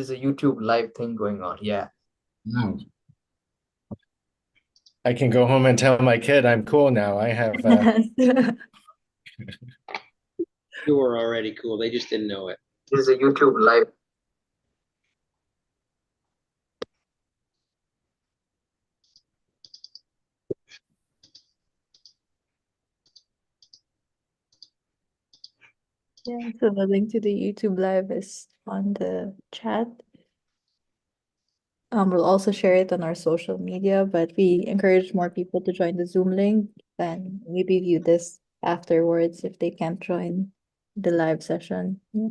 There's a YouTube live thing going on. Yeah. No. I can go home and tell my kid I'm cool now. I have You were already cool. They just didn't know it. There's a YouTube live. Yeah, so the link to the YouTube live is on the chat. We'll also share it on our social media, but we encourage more people to join the Zoom link and maybe view this afterwards if they can't join the live session. Yeah.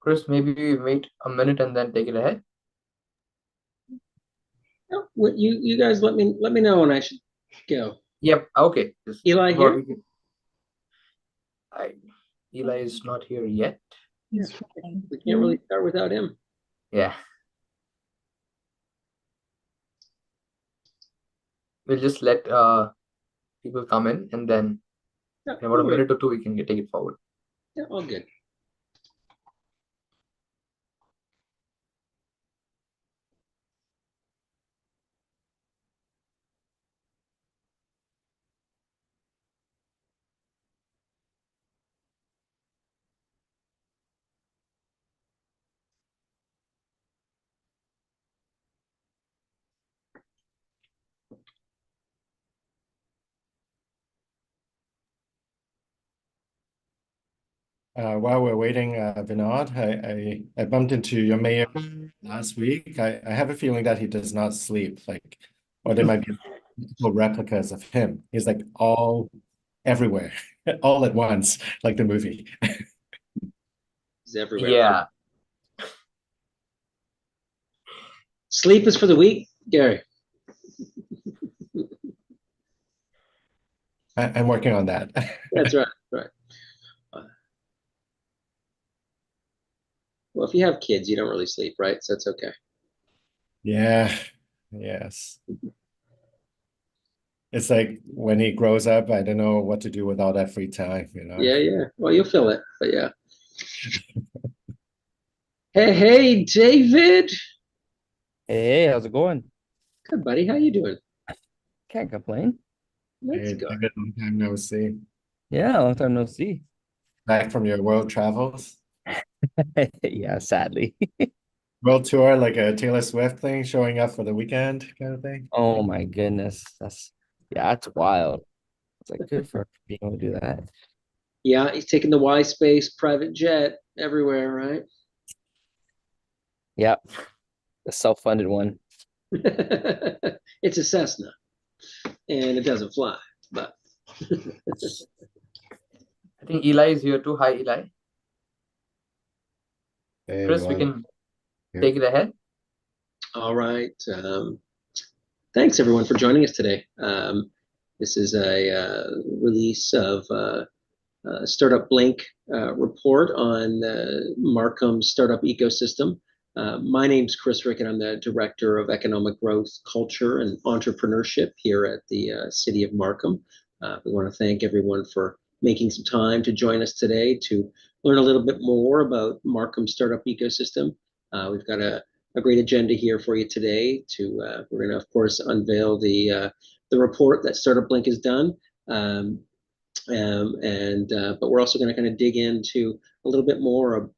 Chris, maybe we wait a minute and then take it ahead. Oh, what you guys let me know when I should go. Yep. Okay. Eli here? Eli is not here yet. He's We can't really start without him. Yeah. We'll just let people come in, and then Yeah, in about a minute or two, we can take it forward. yeah, all good. while we're waiting, Vinod, I bumped into your mayor last week. I have a feeling that he does not sleep, like, or there might be multiple replicas of him. He's like all everywhere, all at once, like the movie. He's everywhere. Yeah. Sleep is for the weak, Gary. I'm working on that. That's right. Right. Well, if you have kids, you don't really sleep, right? So it's okay. Yeah, yes. It's like when he grows up, I don't know what to do with all that free time, you know? Yeah, yeah. Well, you'll feel it, but yeah. Hey, David. Hey, how's it going? Good, buddy. How you doing? Can't complain. That's Hey, good. David, long time no see. Yeah, long time no see. Back from your world travels, Yeah, sadly. world tour, like a Taylor Swift thing, showing up for the weekend kind of thing. Oh my goodness. That's wild. It's like good for her being able to do that. Yeah, he's taking the Y space private jet everywhere, right? Yeah, the self-funded one. It's a Cessna, and it doesn't fly, but I think Eli is here too. Hi, Eli. Hey, Chris, we everyone. can take it ahead. all right. Thanks everyone for joining us today. This is a release of Startup Blink report on Markham Startup Ecosystem. My name's Chris Rickett. I'm the Director of Economic Growth, Culture, and Entrepreneurship here at the City of Markham. We want to thank everyone for making some time to join us today to learn a little bit more about Markham Startup Ecosystem. We've got a great agenda here for you today. We're going to, of course, unveil the report that Startup Blink has done. But we're also going to kind of dig into a little bit more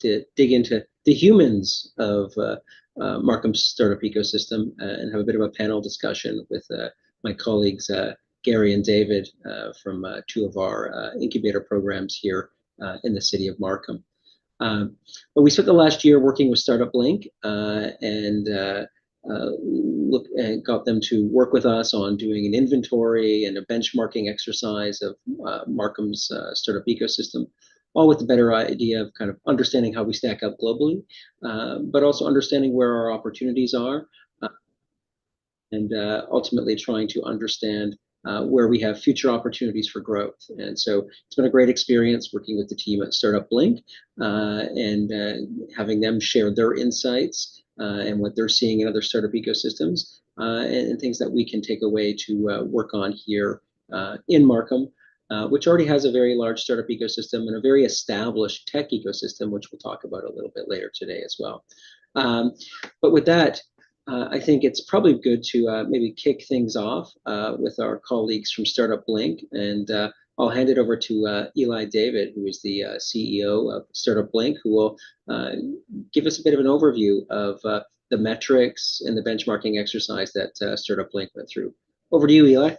to dig into the humans of Markham Startup Ecosystem and have a bit of a panel discussion with my colleagues Garry and David from two of our incubator programs here in the city of Markham. But we spent the last year working with Startup Link and got them to work with us on doing an inventory and a benchmarking exercise of Markham's startup ecosystem, all with the better idea of kind of understanding how we stack up globally, but also understanding where our opportunities are, and ultimately trying to understand where we have future opportunities for growth. And so it's been a great experience working with the team at Startup Blink and having them share their insights and what they're seeing in other startup ecosystems and things that we can take away to work on here in Markham, which already has a very large startup ecosystem and a very established tech ecosystem, which we'll talk about a little bit later today as well. But with that, I think it's probably good to maybe kick things off with our colleagues from Startup Blink, and I'll hand it over to Eli David, who is the CEO of Startup Blink, who will give us a bit of an overview of the metrics and the benchmarking exercise that Startup Blink went through. Over to you, Eli.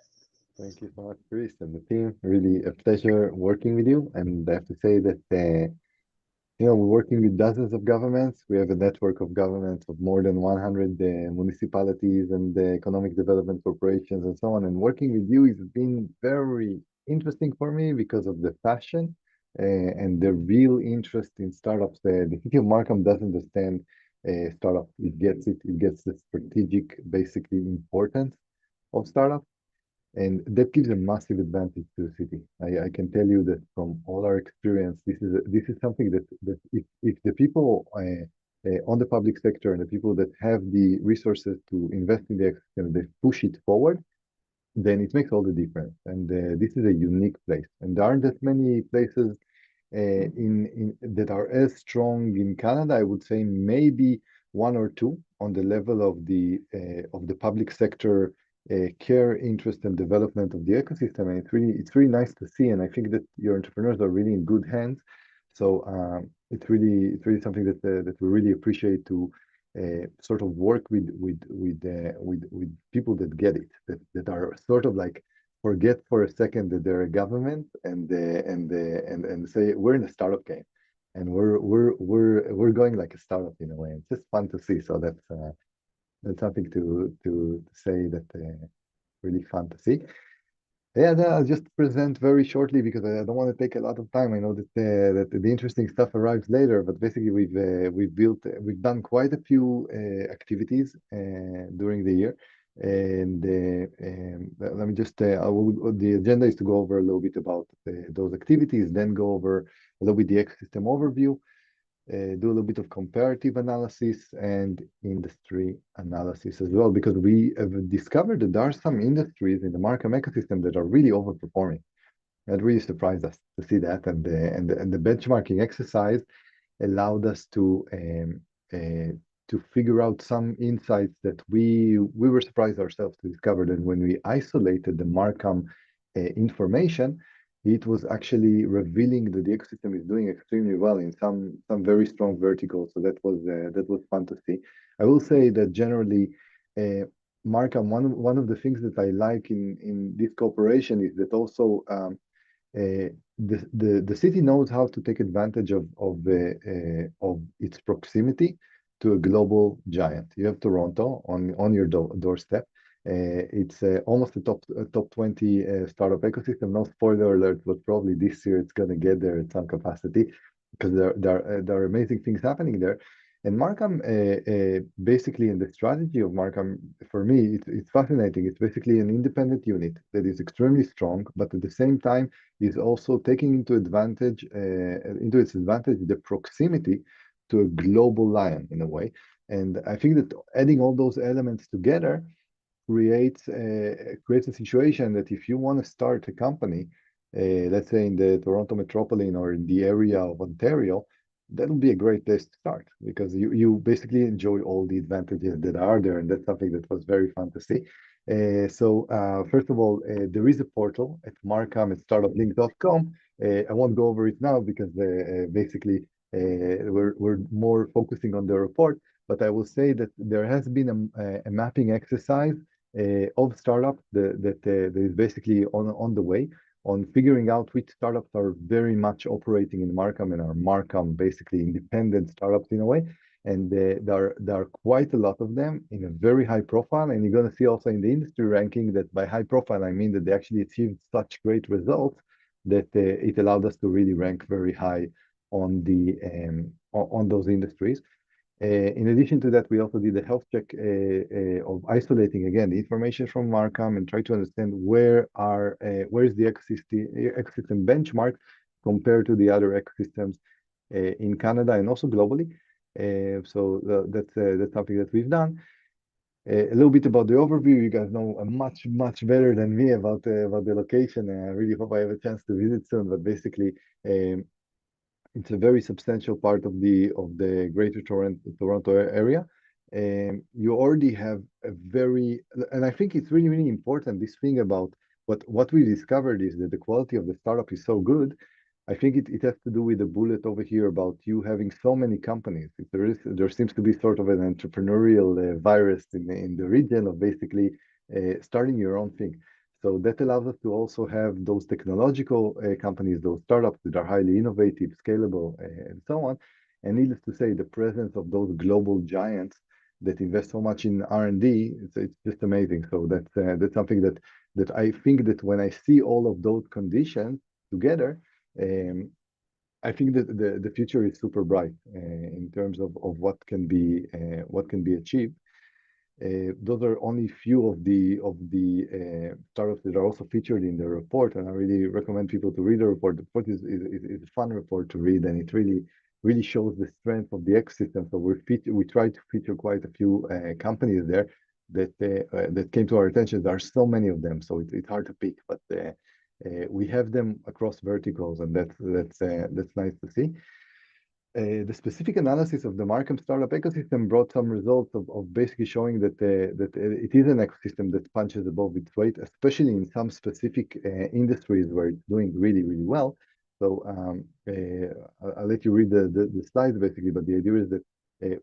Thank you so much, Chris, and the team. Really a pleasure working with you. And I have to say that we're working with dozens of governments. We have a network of governments of more than 100 municipalities and economic development corporations and so on. And working with you has been very interesting for me because of the passion and the real interest in startups. The city of Markham does understand startups. It gets it. It gets the strategic, basically, importance of startups. And that gives a massive advantage to the city. I can tell you that from all our experience, this is something that if the people on the public sector and the people that have the resources to invest in the ecosystem, they push it forward, then it makes all the difference. And this is a unique place. And there aren't that many places that are as strong in Canada. I would say maybe one or two on the level of the public sector care, interest, and development of the ecosystem, and it's really nice to see. And I think that your entrepreneurs are really in good hands. So it's really something that we really appreciate to sort of work with people that get it, that are sort of like forget for a second that they're a government and say we're in a startup game, and we're going like a startup in a way. It's just fun to see. So that's something to say that really fun to see. Yeah, I'll just present very shortly because I don't want to take a lot of time. I know that the interesting stuff arrives later, but basically we've done quite a few activities during the year, and let me just the agenda is to go over a little bit about those activities, then go over a little bit the ecosystem overview. Do a little bit of comparative analysis and industry analysis as well, because we have discovered that there are some industries in the Markham ecosystem that are really overperforming. That really surprised us to see that, and the benchmarking exercise allowed us to figure out some insights that we were surprised ourselves to discover that when we isolated the Markham information, it was actually revealing that the ecosystem is doing extremely well in some very strong verticals. So that was fun to see. I will say that generally, Markham, one of the things that I like in this cooperation is that also the city knows how to take advantage of its proximity to a global giant. You have Toronto on your doorstep. It's almost a top 20 startup ecosystem. No spoiler alert, but probably this year it's going to get there at some capacity because there are amazing things happening there. And Markham, basically, in the strategy of Markham, for me, it's fascinating. It's basically an independent unit that is extremely strong, but at the same time is also taking into its advantage the proximity to a global lion in a way. And I think that adding all those elements together creates a situation that if you want to start a company, let's say in the Toronto metropolitan or in the area of Ontario, that would be a great place to start because you basically enjoy all the advantages that are there, and that's something that was very fun to see. First of all, there is a portal at Markham at startuplink.com. I won't go over it now because basically we're more focusing on the report, but I will say that there has been a mapping exercise of startups that is basically on the way on figuring out which startups are very much operating in Markham and are Markham basically independent startups in a way. And there are quite a lot of them in a very high profile. And you're going to see also in the industry ranking that by high profile, I mean that they actually achieved such great results that it allowed us to really rank very high on those industries. In addition to that, we also did a health check of isolating again the information from Markham and try to understand where is the ecosystem benchmark compared to the other ecosystems in Canada and also globally. That's something that we've done. A little bit about the overview. You guys know much better than me about the location, and I really hope I have a chance to visit soon. But basically, it's a very substantial part of the Greater Toronto area. You already have and I think it's really important. This thing about what we discovered is that the quality of the startup is so good. I think it has to do with the bullet over here about you having so many companies. There seems to be sort of an entrepreneurial virus in the region of basically starting your own thing. So that allows us to also have those technological companies, those startups that are highly innovative, scalable, and so on. And needless to say, the presence of those global giants that invest so much in R&D, it's just amazing. So that's something that I think that when I see all of those conditions together, I think that the future is super bright in terms of what can be achieved. Those are only few of the startups that are also featured in the report, and I really recommend people to read the report. The report is a fun report to read, and it really shows the strength of the ecosystem. So we try to feature quite a few companies there that came to our attention. There are so many of them, so it's hard to pick, but we have them across verticals, and that's nice to see. The specific analysis of the Markham Startup Ecosystem brought some results of basically showing that it is an ecosystem that punches above its weight, especially in some specific industries where it's doing really well. So I'll let you read the slides basically, but the idea is that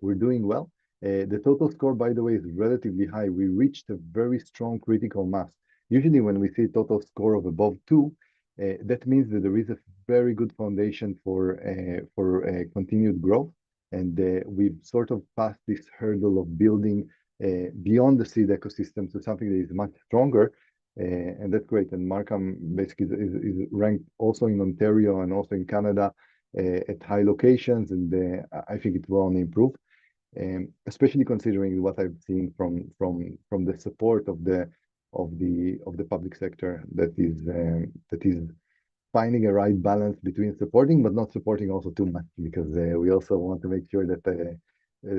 we're doing well. The total score, by the way, is relatively high. We reached a very strong critical mass. Usually when we see total score of above 2, that means that there is a very good foundation for continued growth, and we've sort of passed this hurdle of building beyond the seed ecosystem to something that is much stronger, and that's great. And Markham basically is ranked also in Ontario and also in Canada at high locations, and I think it will only improve, especially considering what I've seen from the support of the public sector that is finding a right balance between supporting but not supporting also too much, because we also want to make sure that the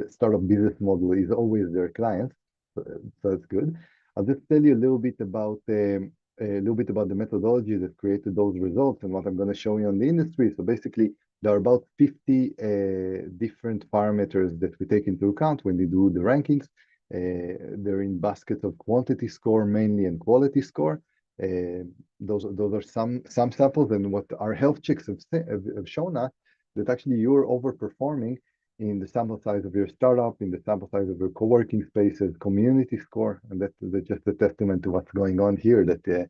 startup business model is always their clients. So that's good. I'll just tell you a little bit about the methodology that created those results and what I'm going to show you on the industry. So basically, there are about 50 different parameters that we take into account when we do the rankings. They're in baskets of quantity score mainly and quality score. Those are some samples, and what our health checks have shown us that actually you're overperforming in the sample size of your startup, in the sample size of your co-working spaces, community score, and that's just a testament to what's going on here. That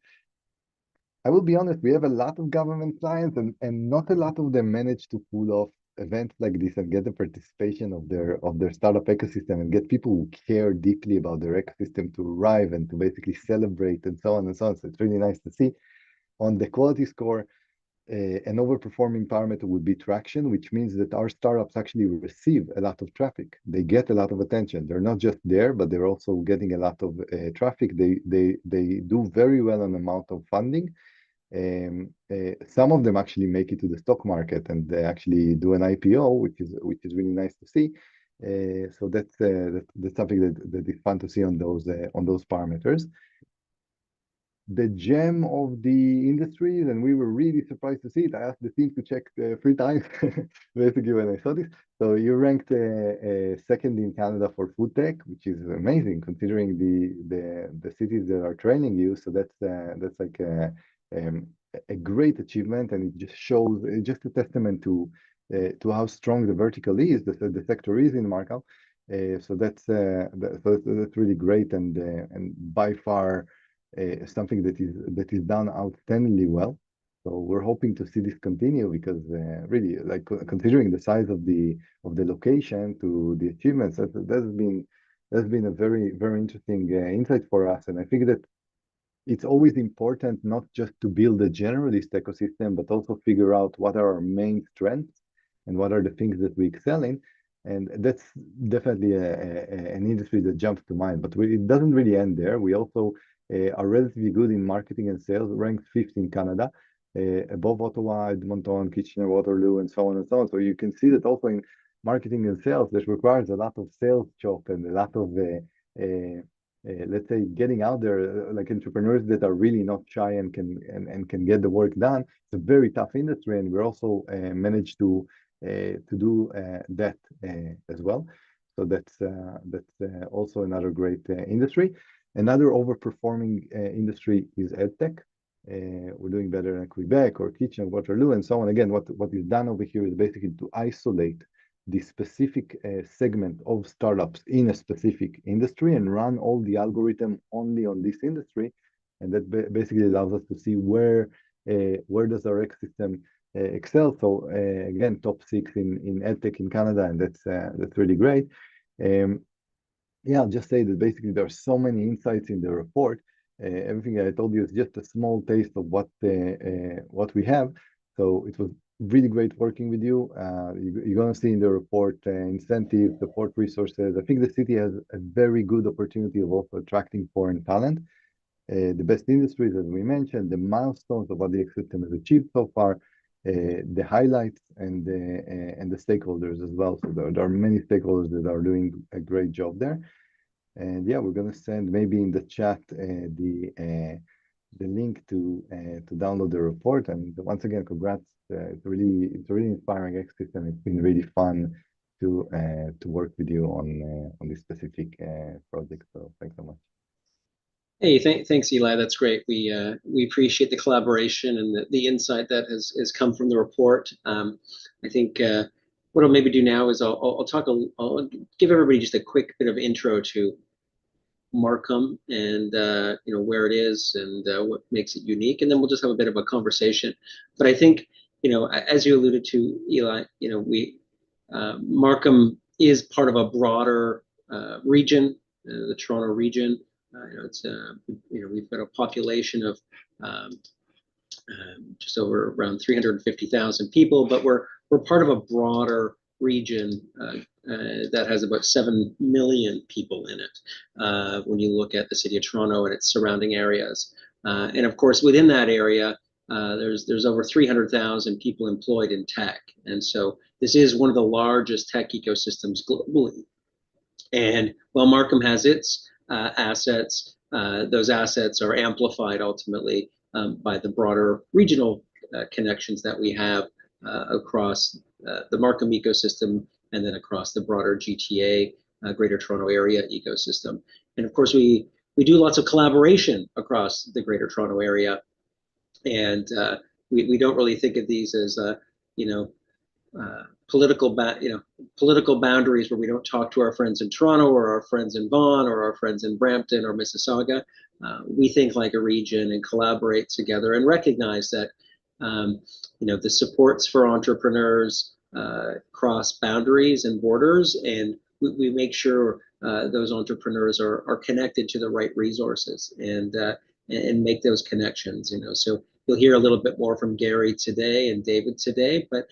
I will be honest, we have a lot of government clients, and not a lot of them manage to pull off events like this and get the participation of their startup ecosystem and get people who care deeply about their ecosystem to arrive and to basically celebrate and so on and so on. So it's really nice to see. On the quality score, an overperforming parameter would be traction, which means that our startups actually receive a lot of traffic. They get a lot of attention. They're not just there, but they're also getting a lot of traffic. They do very well on amount of funding. Some of them actually make it to the stock market and they actually do an IPO, which is really nice to see. So that's something that is fun to see on those parameters. The gem of the industries, and we were really surprised to see it. I asked the team to check 3 times, basically, when I saw this. So you ranked second in Canada for food tech, which is amazing considering the cities that are training you. So that's like a great achievement, and it just shows just a testament to how strong the vertical is, the sector is in Markham. So that's really great, and by far something that is done outstandingly well. So we're hoping to see this continue because really, like considering the size of the location to the achievements, that's been a very interesting insight for us. And I think that it's always important not just to build a generalist ecosystem, but also figure out what are our main strengths and what are the things that we excel in. And that's definitely an industry that jumps to mind. But it doesn't really end there. We also are relatively good in marketing and sales, ranked 5th in Canada, above Ottawa, Edmonton, Kitchener, Waterloo, and so on and so on. So you can see that also in marketing and sales, that requires a lot of sales chop and a lot of let's say getting out there, like entrepreneurs that are really not shy and can get the work done. It's a very tough industry, and we're also managed to do that as well. So that's also another great industry. Another overperforming industry is EdTech. We're doing better in Quebec or Kitchener, Waterloo, and so on. Again, what is done over here is basically to isolate the specific segment of startups in a specific industry and run all the algorithm only on this industry. And that basically allows us to see where does our ecosystem excel. So again, top 6 in EdTech in Canada, and that's really great. Yeah, I'll just say that basically there are so many insights in the report. Everything I told you is just a small taste of what we have. So it was really great working with you. You're going to see in the report incentives, support resources. I think the city has a very good opportunity of also attracting foreign talent. The best industries, as we mentioned, the milestones of what the ecosystem has achieved so far, the highlights, and the stakeholders as well. So there are many stakeholders that are doing a great job there. And yeah, we're going to send maybe in the chat the link to download the report. And once again, congrats. It's a really inspiring ecosystem. It's been really fun to work with you on this specific project. So thanks so much. Hey, thanks, Eli. That's great. We appreciate the collaboration and the insight that has come from the report. I think what I'll maybe do now is I'll give everybody just a quick bit of intro to Markham and where it is and what makes it unique, and then we'll just have a bit of a conversation. But I think as you alluded to, Eli, Markham is part of a broader region, the Toronto region. We've got a population of just over around 350,000 people, but we're part of a broader region that has about 7 million people in it when you look at the city of Toronto and its surrounding areas. And of course, within that area, there's over 300,000 people employed in tech. And so this is one of the largest tech ecosystems globally. And while Markham has its assets, those assets are amplified ultimately by the broader regional connections that we have across the Markham ecosystem and then across the broader GTA, Greater Toronto Area ecosystem. And of course, we do lots of collaboration across the Greater Toronto Area, and we don't really think of these as political boundaries where we don't talk to our friends in Toronto or our friends in Vaughan or our friends in Brampton or Mississauga. We think like a region and collaborate together and recognize that the supports for entrepreneurs cross boundaries and borders, and we make sure those entrepreneurs are connected to the right resources and make those connections. So You'll hear a little bit more from Garry today and David today, but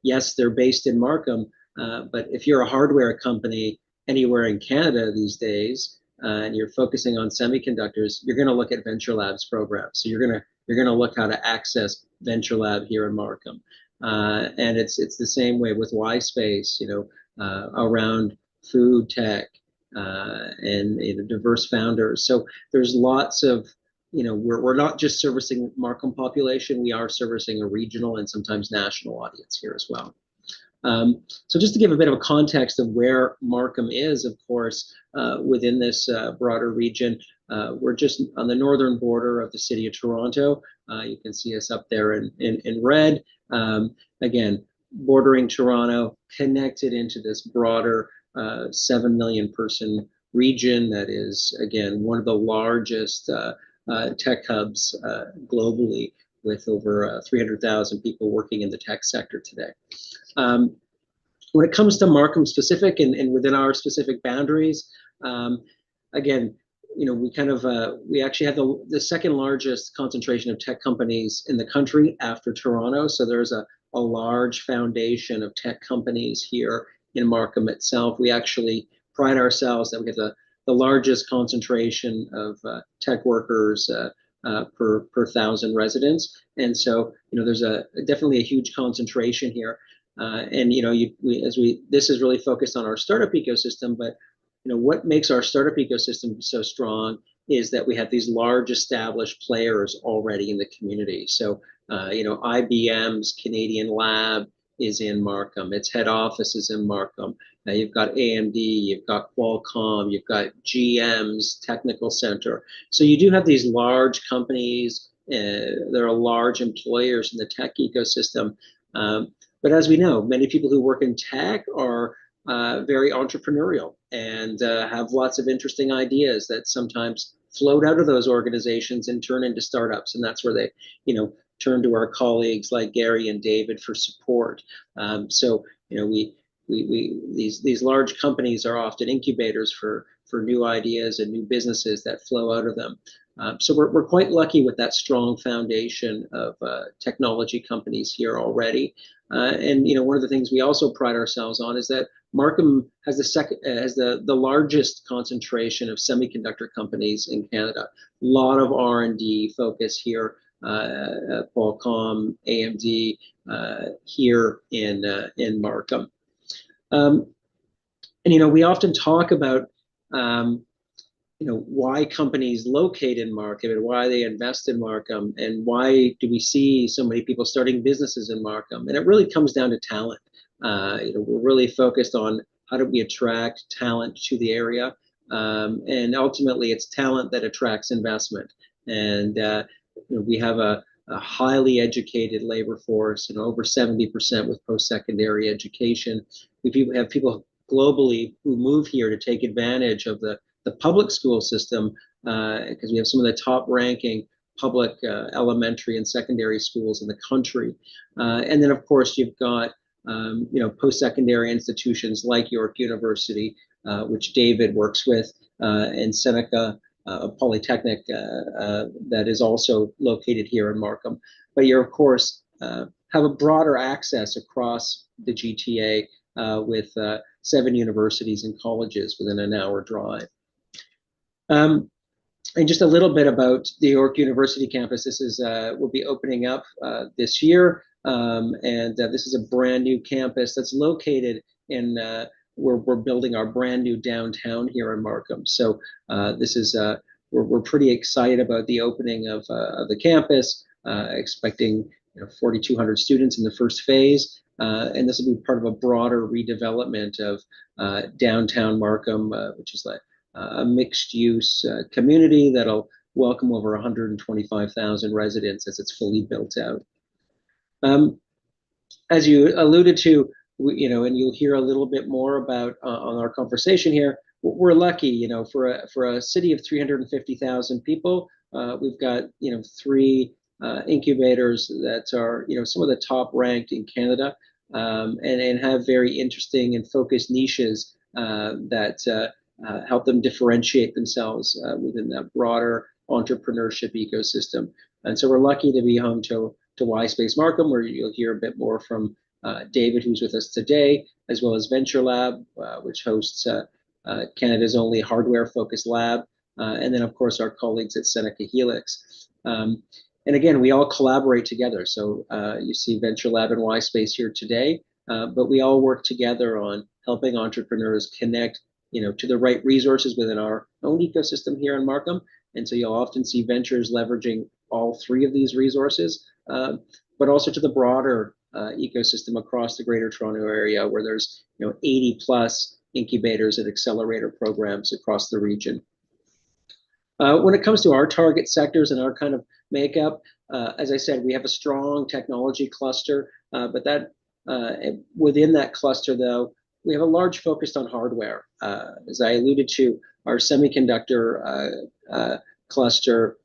yes, they're based in Markham, but if you're a hardware company anywhere in Canada these days, and you're focusing on semiconductors, you're going to look at Venture Labs programs. So you're going to look how to access Venture Lab here in Markham, and it's the same way with Y Space, around food tech and diverse founders. So there's lots of we're not just servicing Markham population, we are servicing a regional and sometimes national audience here as well. So just to give a bit of a context of where Markham is, of course, within this broader region, we're just on the northern border of the city of Toronto. You can see us up there in red. Again, bordering Toronto, connected into this broader 7 million person region that is, again, one of the largest tech hubs globally, with over 300,000 people working in the tech sector today. When it comes to Markham specific and within our specific boundaries, again, we actually have the second largest concentration of tech companies in the country after Toronto. So there's a large foundation of tech companies here in Markham itself. We actually pride ourselves that we have the largest concentration of tech workers per 1,000 residents, and so there's definitely a huge concentration here. And this is really focused on our startup ecosystem, but what makes our startup ecosystem so strong is that we have these large established players already in the community. So IBM's Canadian Lab is in Markham. Its head office is in Markham. You've got AMD, you've got Qualcomm, you've got GM's Technical Center. So you do have these large companies. There are large employers in the tech ecosystem. But as we know, many people who work in tech are very entrepreneurial and have lots of interesting ideas that sometimes float out of those organizations and turn into startups. And that's where they, turn to our colleagues like Garry and David for support. So these large companies are often incubators for new ideas and new businesses that flow out of them. So we're quite lucky with that strong foundation of technology companies here already. And one of the things we also pride ourselves on is that Markham has the largest concentration of semiconductor companies in Canada. A lot of R&D focus here. Qualcomm, AMD here in Markham. And we often talk about why companies locate in Markham and why they invest in Markham, and why do we see so many people starting businesses in Markham. And it really comes down to talent. We're really focused on how do we attract talent to the area, and ultimately it's talent that attracts investment. And we have a highly educated labor force, over 70% with post-secondary education. We have people globally who move here to take advantage of the public school system, because we have some of the top ranking public elementary and secondary schools in the country. And then of course you've got post-secondary institutions like York University, which David works with, and Seneca Polytechnic that is also located here in Markham. But you of course have a broader access across the GTA with 7 universities and colleges within an hour drive. And just a little bit about the York University campus. This is will be opening up this year, and this is a brand new campus that's located in we're building our brand new downtown here in Markham. So this is we're pretty excited about the opening of the campus, expecting 4,200 students in the first phase, and this will be part of a broader redevelopment of downtown Markham, which is like a mixed-use community that'll welcome over 125,000 residents as it's fully built out. As you alluded to, and you'll hear a little bit more about on our conversation here, we're lucky, for a city of 350,000 people, we've got 3 incubators that are some of the top ranked in Canada, and have very interesting and focused niches that help them differentiate themselves within that broader entrepreneurship ecosystem. And so we're lucky to be home to Y-Space Markham, where you'll hear a bit more from David, who's with us today, as well as Venture Lab, which hosts Canada's only hardware-focused lab, and then, of course, our colleagues at Seneca Helix. And again, we all collaborate together. So you see Venture Lab and Y-Space here today, but we all work together on helping entrepreneurs connect, to the right resources within our own ecosystem here in Markham. And so you'll often see ventures leveraging all three of these resources, but also to the broader ecosystem across the Greater Toronto Area, where there's 80 plus incubators and accelerator programs across the region. When it comes to our target sectors and our kind of makeup, as I said, we have a strong technology cluster, but that within that cluster, though, we have a large focus on hardware. As I alluded to, our semiconductor cluster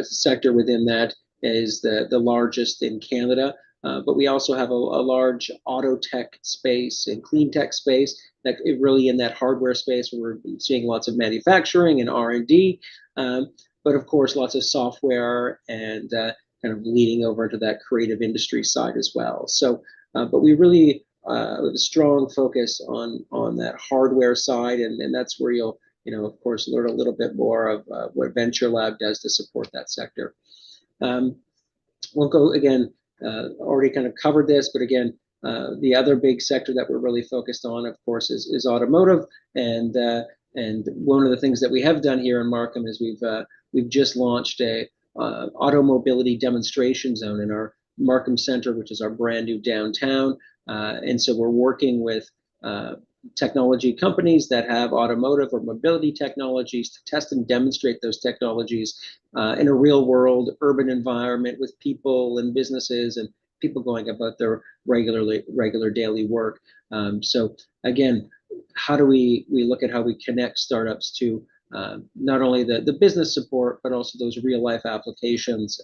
sector within that is the largest in Canada. But we also have a large auto tech space and clean tech space that really in that hardware space where we're seeing lots of manufacturing and R&D, but of course lots of software and kind of leading over to that creative industry side as well. So, but we really have a strong focus on that hardware side, and that's where you'll of course learn a little bit more of what Venture Lab does to support that sector. We'll go again. Already kind of covered this, but again, the other big sector that we're really focused on, of course, is automotive. And one of the things that we have done here in Markham is we've just launched a automobility demonstration zone in our Markham Center, which is our brand new downtown. And so we're working with technology companies that have automotive or mobility technologies to test and demonstrate those technologies in a real world urban environment with people and businesses and people going about their regular daily work. So again, how do we look at how we connect startups to not only the business support, but also those real life applications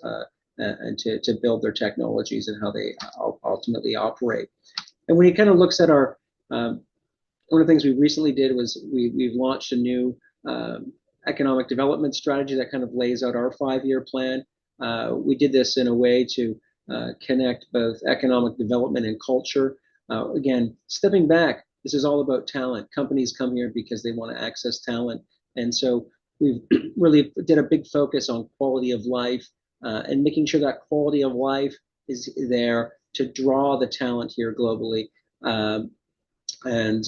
and to build their technologies and how they ultimately operate. And when he kind of looks at our one of the things we recently did was we've launched a new economic development strategy that kind of lays out our 5-year plan. We did this in a way to connect both economic development and culture. Again, stepping back, this is all about talent. Companies come here because they want to access talent. And so we've really did a big focus on quality of life and making sure that quality of life is there to draw the talent here globally. And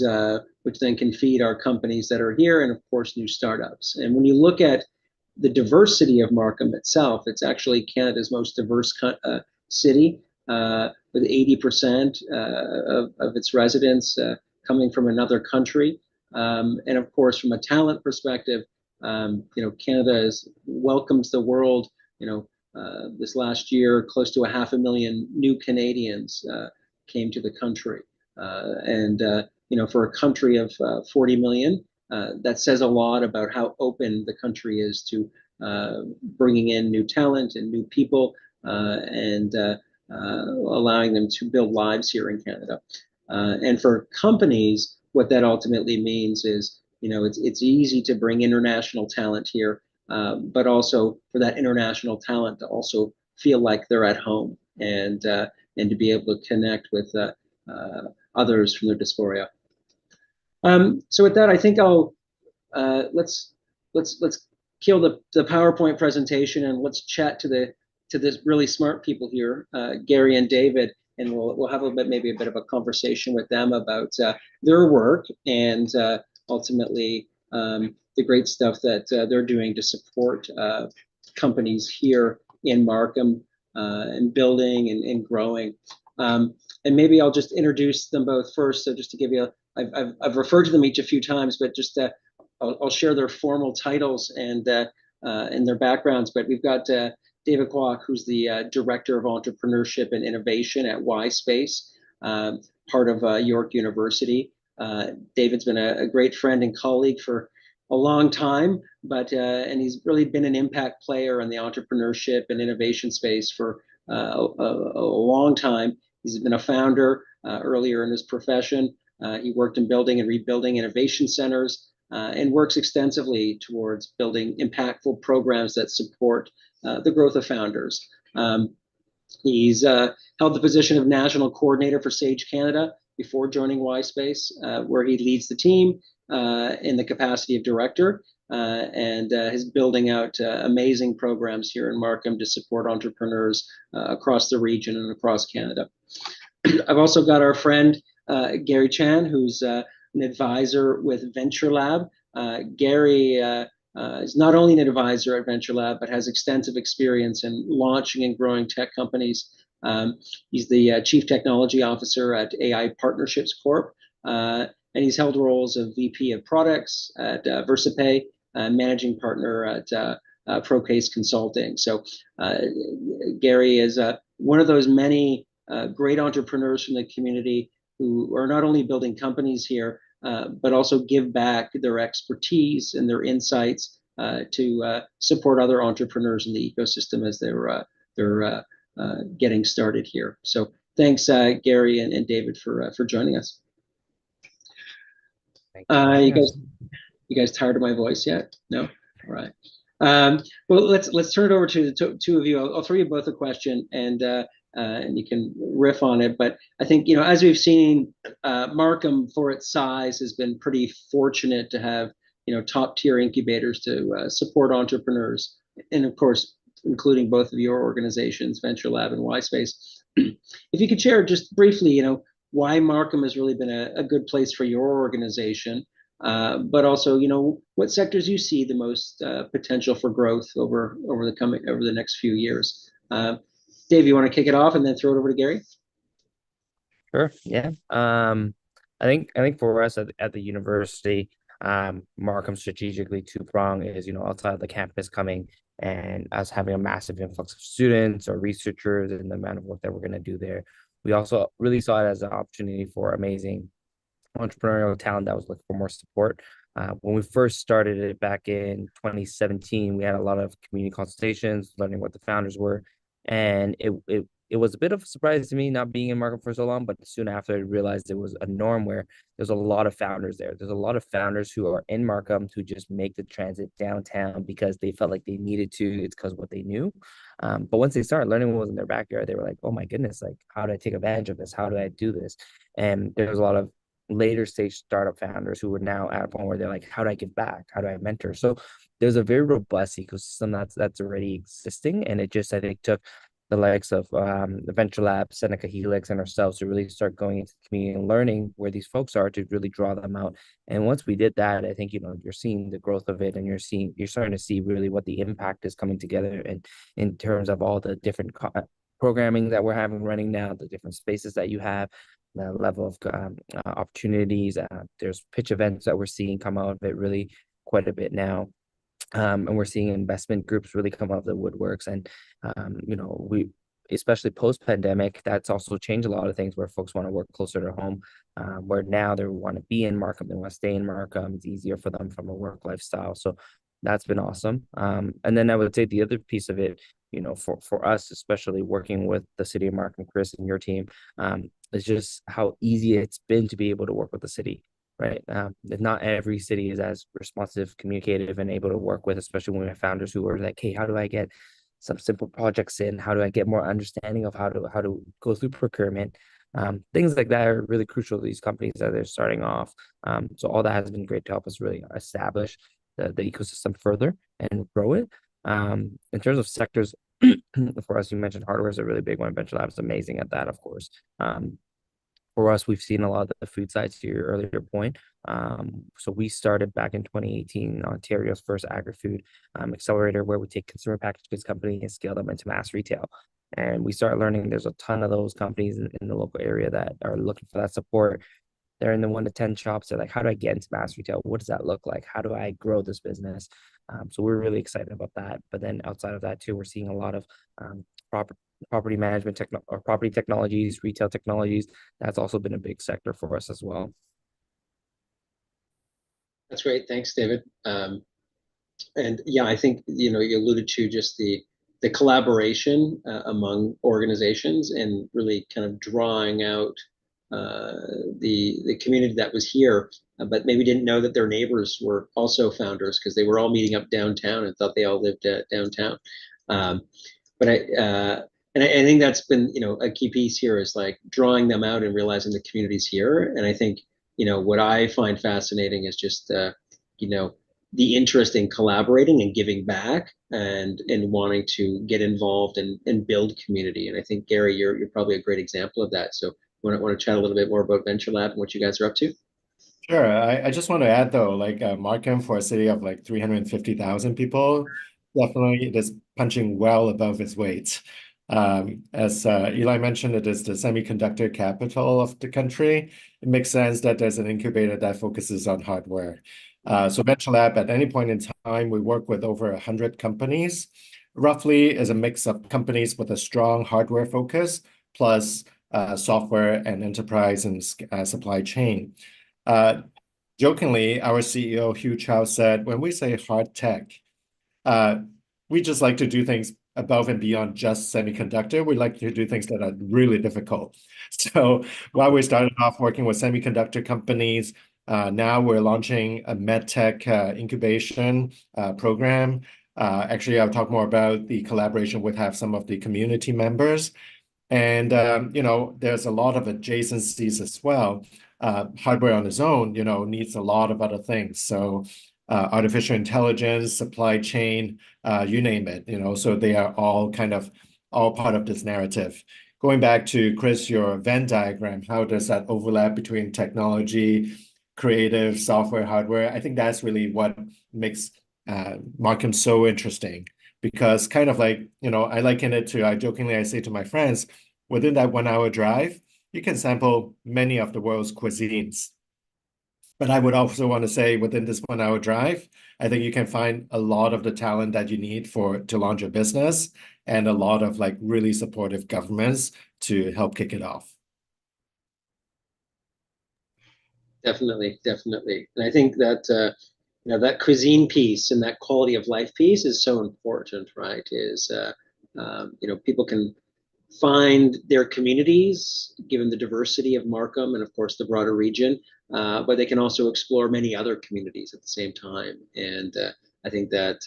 which then can feed our companies that are here and of course new startups. And when you look at the diversity of Markham itself, it's actually Canada's most diverse city with 80% of its residents coming from another country. And of course, from a talent perspective, Canada welcomes the world. This last year, close to 500,000 new Canadians came to the country. For a country of 40 million, that says a lot about how open the country is to bringing in new talent and new people and allowing them to build lives here in Canada. And for companies, what that ultimately means is, it's easy to bring international talent here, but also for that international talent to also feel like they're at home and to be able to connect with others from their diaspora. So with that, I think I'll let's kill the PowerPoint presentation and let's chat to the really smart people here, Garry and David, and we'll have maybe a bit of a conversation with them about their work and ultimately the great stuff that they're doing to support companies here in Markham and building and growing. And maybe I'll just introduce them both first. So just to give you I've referred to them each a few times, but just I'll share their formal titles and their backgrounds. But we've got David Kwok, who's the Director of Entrepreneurship and Innovation at Y-Space, part of York University. David's been a great friend and colleague for a long time, and he's really been an impact player in the entrepreneurship and innovation space for a long time. He's been a founder earlier in his profession. He worked in building and rebuilding innovation centers and works extensively towards building impactful programs that support the growth of founders. He's held the position of national coordinator for Sage Canada before joining YSpace, where he leads the team in the capacity of director, and is building out amazing programs here in Markham to support entrepreneurs across the region and across Canada. I've also got our friend Garry Chan, who's an advisor with Venture Lab. Garry is not only an advisor at Venture Lab, but has extensive experience in launching and growing tech companies. He's the Chief Technology Officer at AI Partnerships Corp. And he's held roles of VP of Products at VersaPay, Managing Partner at ProCase Consulting. So Garry is one of those many great entrepreneurs from the community who are not only building companies here, but also give back their expertise and their insights to support other entrepreneurs in the ecosystem as they're getting started here. So thanks, Garry and David, for joining us. You guys tired of my voice yet? No? All right. Well, let's turn it over to the two of you. I'll throw you both a question, and you can riff on it. But I think, as we've seen, Markham, for its size, has been pretty fortunate to have, top tier incubators to support entrepreneurs, and of course, including both of your organizations, Venture Lab and YSpace. If you could share just briefly, why Markham has really been a good place for your organization, but also, what sectors you see the most potential for growth over the next few years. Dave, you want to kick it off and then throw it over to Garry? Sure. Yeah. I think for us at the university, Markham strategically two-pronged is, outside the campus coming and us having a massive influx of students or researchers and the amount of work that we're going to do there. We also really saw it as an opportunity for amazing entrepreneurial talent that was looking for more support. When we first started it back in 2017, we had a lot of community consultations, learning what the founders were. And it was a bit of a surprise to me not being in Markham for so long, but soon after I realized it was a norm where there's a lot of founders there. There's a lot of founders who are in Markham who just make the transit downtown because they felt like they needed to. It's because of what they knew. But once they started learning what was in their backyard, they were like, oh my goodness, like, how do I take advantage of this? How do I do this? And there was a lot of later stage startup founders who were now at a point where they're like, how do I give back? How do I mentor? So there's a very robust ecosystem that's already existing. And it just, I think, took the likes of the Venture Lab, Seneca Helix, and ourselves to really start going into the community and learning where these folks are to really draw them out. And once we did that, I think, you're seeing the growth of it, and you're starting to see really what the impact is coming together, and in terms of all the different programming that we're having running now, the different spaces that you have, the level of opportunities. There's pitch events that we're seeing come out of it really quite a bit now. And we're seeing investment groups really come out of the woodworks. And, we, especially post-pandemic, that's also changed a lot of things where folks want to work closer to home, where now they want to be in Markham, they want to stay in Markham. It's easier for them from a work lifestyle. So that's been awesome. And then I would say the other piece of it, for us, especially working with the city of Markham, Chris, and your team, is just how easy it's been to be able to work with the city. Right. Not every city is as responsive, communicative, and able to work with, especially when we have founders who are like, hey, how do I get some simple projects in? How do I get more understanding of how to go through procurement? Things like that are really crucial to these companies that they're starting off. So all that has been great to help us really establish the ecosystem further and grow it. In terms of sectors, for us, you mentioned hardware is a really big one. Venture Lab is amazing at that, of course. For us, we've seen a lot of the food sites, to your earlier point. So we started back in 2018, Ontario's first agri-food accelerator, where we take consumer packaged goods companies and scale them into mass retail. And we start learning there's a ton of those companies in the local area that are looking for that support. They're in the 1 to 10 shops. They're like, how do I get into mass retail? What does that look like? How do I grow this business? So we're really excited about that. But then outside of that too, we're seeing a lot of property management or property technologies, retail technologies. That's also been a big sector for us as well. That's great. Thanks, David. And yeah, I think, you alluded to just the collaboration among organizations and really kind of drawing out the community that was here, but maybe didn't know that their neighbors were also founders because they were all meeting up downtown and thought they all lived downtown. But I think that's been, a key piece here is like drawing them out and realizing the community's here. And I think, what I find fascinating is just, the interest in collaborating and giving back and wanting to get involved and build community. And I think, Garry, you're probably a great example of that. So want to chat a little bit more about Venture Lab and what you guys are up to? Sure. I just want to add though, like Markham for a city of like 350,000 people, definitely it is punching well above its weight. As Eli mentioned, it is the semiconductor capital of the country. It makes sense that there's an incubator that focuses on hardware. So Venture Lab, at any point in time, we work with over 100 companies. Roughly is a mix of companies with a strong hardware focus, plus software and enterprise and supply chain. Jokingly, our CEO, Hugh Chow, said, when we say hard tech, we just like to do things above and beyond just semiconductor. We like to do things that are really difficult. So while we started off working with semiconductor companies, now we're launching a medtech incubation program. Actually, I'll talk more about the collaboration with have some of the community members. And, there's a lot of adjacencies as well. Hardware on its own, needs a lot of other things. So artificial intelligence, supply chain, you name it, so they are all part of this narrative. Going back to Chris, your Venn diagram, how does that overlap between technology, creative, software, hardware? I think that's really what makes Markham so interesting. Because kind of like, I liken it to, I say to my friends, within that 1 hour drive, you can sample many of the world's cuisines. But I would also want to say within this 1 hour drive, I think you can find a lot of the talent that you need to launch a business and a lot of like really supportive governments to help kick it off. Definitely. And I think that, that cuisine piece and that quality of life piece is so important, right? People can find their communities given the diversity of Markham and of course the broader region, but they can also explore many other communities at the same time. And I think that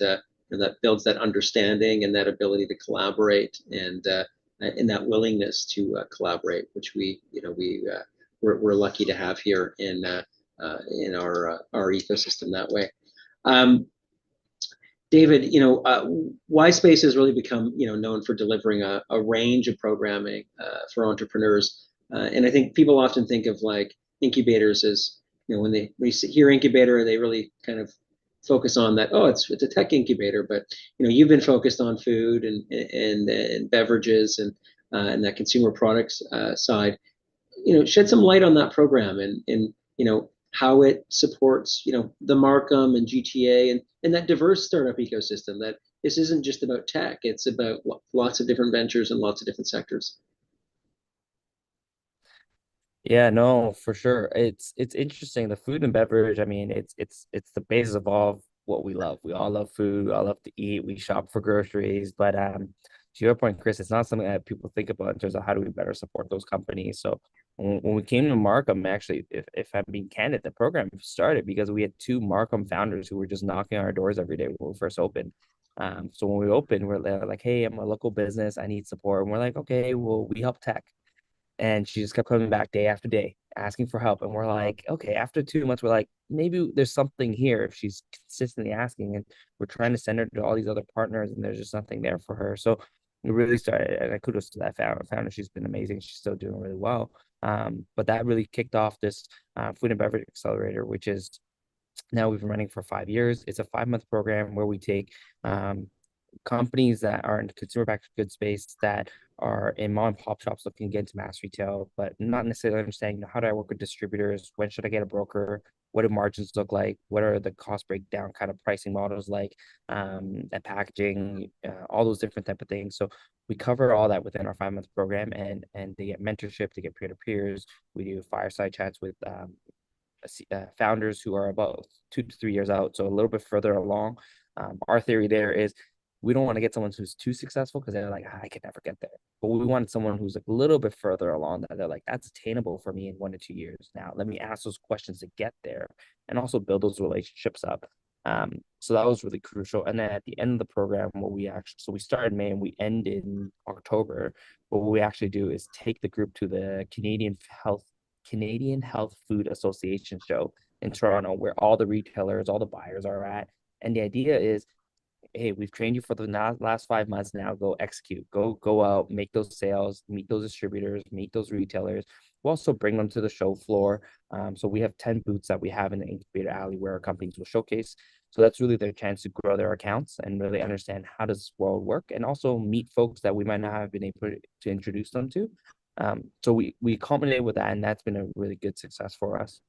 that builds that understanding and that ability to collaborate and that willingness to collaborate, which we're lucky to have here in our ecosystem that way. David, Y-Space has really become, known for delivering a range of programming for entrepreneurs. And I think people often think of like incubators as, when they hear incubator, they really kind of focus on that, oh, it's a tech incubator. But, you've been focused on food and beverages and that consumer products side. Shed some light on that program and how it supports, the Markham and GTA and that diverse startup ecosystem, that this isn't just about tech, it's about lots of different ventures and lots of different sectors. Yeah, no, for sure. It's interesting. The food and beverage, I mean, it's the basis of all of what we love. We all love food, we all love to eat, we shop for groceries, but to your point, Chris, it's not something that people think about in terms of how do we better support those companies. So when we came to Markham, actually, if I'm being candid, the program started because we had two Markham founders who were just knocking on our doors every day when we first opened. So when we opened, we're like, hey, I'm a local business, I need support. And we're like, okay, well, we help tech. And she just kept coming back day after day, asking for help. And we're like, okay, after 2 months, we're like, maybe there's something here if she's consistently asking. And we're trying to send her to all these other partners, and there's just nothing there for her. So we really started, and kudos to that founder. She's been amazing. She's still doing really well. But that really kicked off this food and beverage accelerator, which is now we've been running for 5 years. It's a 5-month program where we take companies that are in consumer packaged goods space that are in mom and pop shops looking to get into mass retail, but not necessarily understanding, how do I work with distributors? When should I get a broker? What do margins look like? What are the cost breakdown kind of pricing models like, and packaging, all those different type of things. So we cover all that within our 5-month program, and they get mentorship, they get peer-to-peers. We do fireside chats with founders who are about 2 to 3 years out, so a little bit further along. Our theory there is we don't want to get someone who's too successful because they're like, I could never get there. But we want someone who's like a little bit further along that they're like, that's attainable for me in 1 to 2 years. Now, let me ask those questions to get there and also build those relationships up. So that was really crucial. And then at the end of the program, so we started in May and we end in October. But what we actually do is take the group to the Canadian Health Food Association show in Toronto, where all the retailers, all the buyers are at. And the idea is, hey, we've trained you for the last 5 months. Now go execute, go out, make those sales, meet those distributors, meet those retailers. We'll also bring them to the show floor. So we have 10 booths that we have in the incubator alley where our companies will showcase. So that's really their chance to grow their accounts and really understand how does this world work, and also meet folks that we might not have been able to introduce them to. So we culminated with that, and that's been a really good success for us.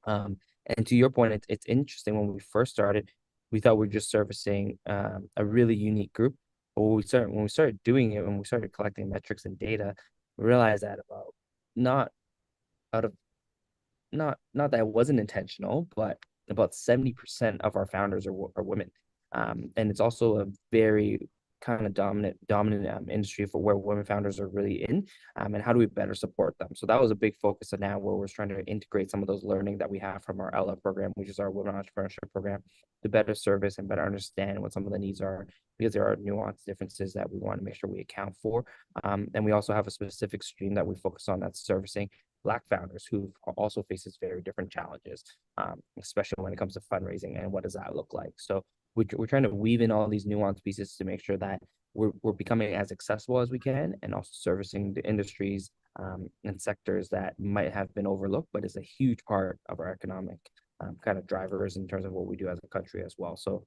And to your point, it's interesting. When we first started, we thought we were just servicing a really unique group. But when we started doing it, when we started collecting metrics and data, we realized that not out of not that it wasn't intentional, but about 70% of our founders are women. And it's also a very kind of dominant industry for where women founders are really in, and how do we better support them. So that was a big focus of now, where we're trying to integrate some of those learning that we have from our Ella program, which is our women entrepreneurship program, to better service and better understand what some of the needs are, because there are nuanced differences that we want to make sure we account for. And we also have a specific stream that we focus on that's servicing Black founders who also faces very different challenges, especially when it comes to fundraising and what does that look like. So we're trying to weave in all these nuanced pieces to make sure that we're becoming as accessible as we can, and also servicing the industries and sectors that might have been overlooked, but is a huge part of our economic kind of drivers in terms of what we do as a country as well. So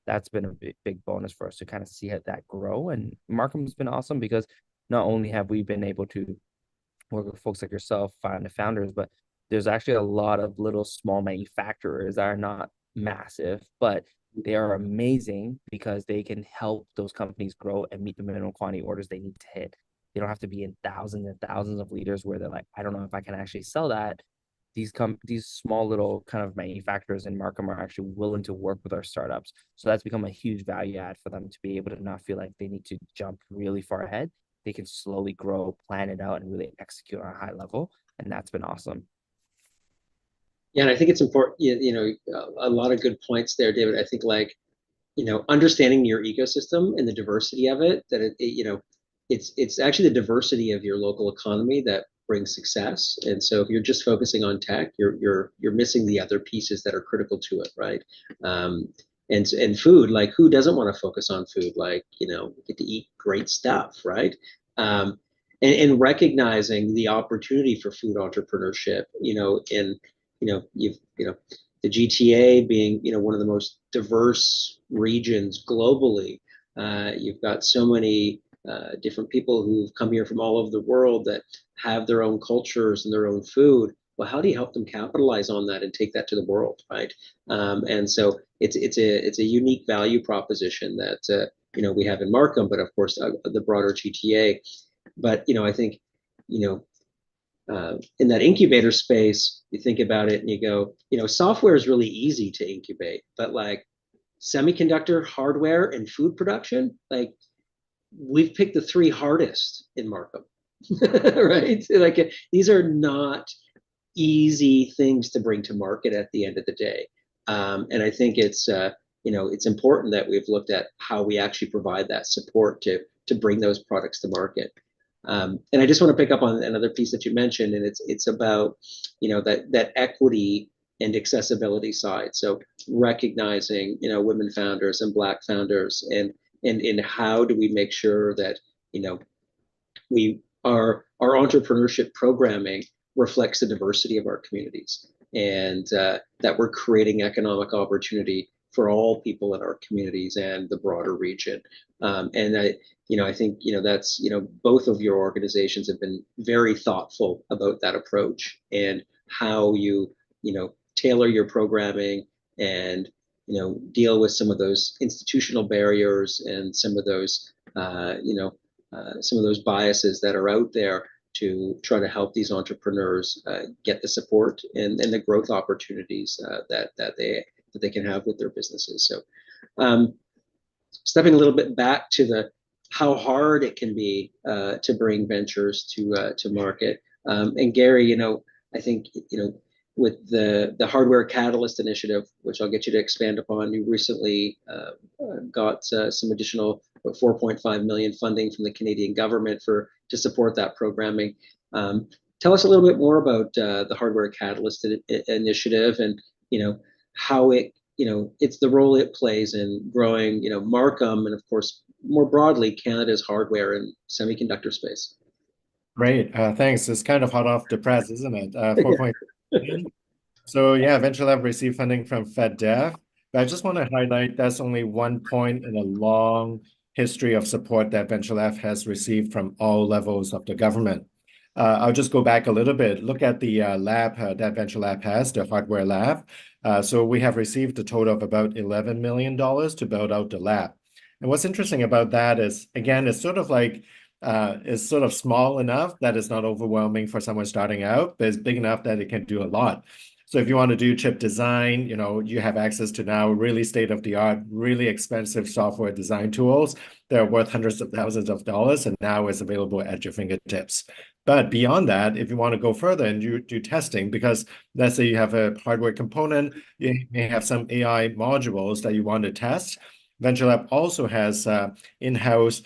that's been a big bonus for us to kind of see how that grow. And Markham's been awesome because not only have we been able to work with folks like yourself, find the founders, but there's actually a lot of little small manufacturers that are not massive, but they are amazing because they can help those companies grow and meet the minimum quantity orders they need to hit. They don't have to be in thousands and thousands of liters where they're like, I don't know if I can actually sell that. These small little kind of manufacturers in Markham are actually willing to work with our startups. So that's become a huge value add for them to be able to not feel like they need to jump really far ahead. They can slowly grow, plan it out, and really execute on a high level. And that's been awesome. Yeah, and I think it's important, a lot of good points there, David. I think understanding your ecosystem and the diversity of it, that it's actually the diversity of your local economy that brings success. And so if you're just focusing on tech, you're missing the other pieces that are critical to it, right? And food, like, who doesn't want to focus on food? Like, get to eat great stuff, right? And recognizing the opportunity for food entrepreneurship, you've the GTA being one of the most diverse regions globally. You've got so many different people who've come here from all over the world that have their own cultures and their own food. Well, how do you help them capitalize on that and take that to the world, right? And so it's a unique value proposition that we have in Markham, but of course the broader GTA. But I think in that incubator space, you think about it and you go, software is really easy to incubate, but like semiconductor, hardware, and food production, like, we've picked the three hardest in Markham, right? Like, these are not easy things to bring to market at the end of the day. And I think it's important that we've looked at how we actually provide that support to bring those products to market. And I just want to pick up on another piece that you mentioned, and it's about that equity and accessibility side. So recognizing women founders and Black founders, and how do we make sure that our entrepreneurship programming reflects the diversity of our communities, and that we're creating economic opportunity for all people in our communities and the broader region. And I think that's both of your organizations have been very thoughtful about that approach, and how you tailor your programming and deal with some of those institutional barriers and some of those biases that are out there, to try to help these entrepreneurs get the support and the growth opportunities that they can have with their businesses. So stepping a little bit back to how hard it can be to bring ventures to market. And Garry, I think with the Hardware Catalyst initiative, which I'll get you to expand upon. You recently got some additional 4.5 million funding from the Canadian government to support that programming. Tell us a little bit more about the Hardware Catalyst initiative, and how it's the role it plays in growing Markham, and of course more broadly Canada's hardware and semiconductor space. Great. Thanks. It's kind of hot off the press, isn't it? 4.0. So yeah, Venture Lab received funding from FedDev, but I just want to highlight that's only one point in a long history of support that Venture Lab has received from all levels of the government. I'll just go back a little bit. Look at the lab that Venture Lab has, the hardware lab. So we have received a total of about $11 million to build out the lab. And what's interesting about that is, again, it's sort of like is sort of small enough that it's not overwhelming for someone starting out, but it's big enough that it can do a lot. So if you want to do chip design, you have access to now really state-of-the-art, really expensive software design tools. They're worth hundreds of thousands of dollars, and now it's available at your fingertips. But beyond that, if you want to go further and you do testing, because let's say you have a hardware component, you may have some AI modules that you want to test. Venture Lab also has in-house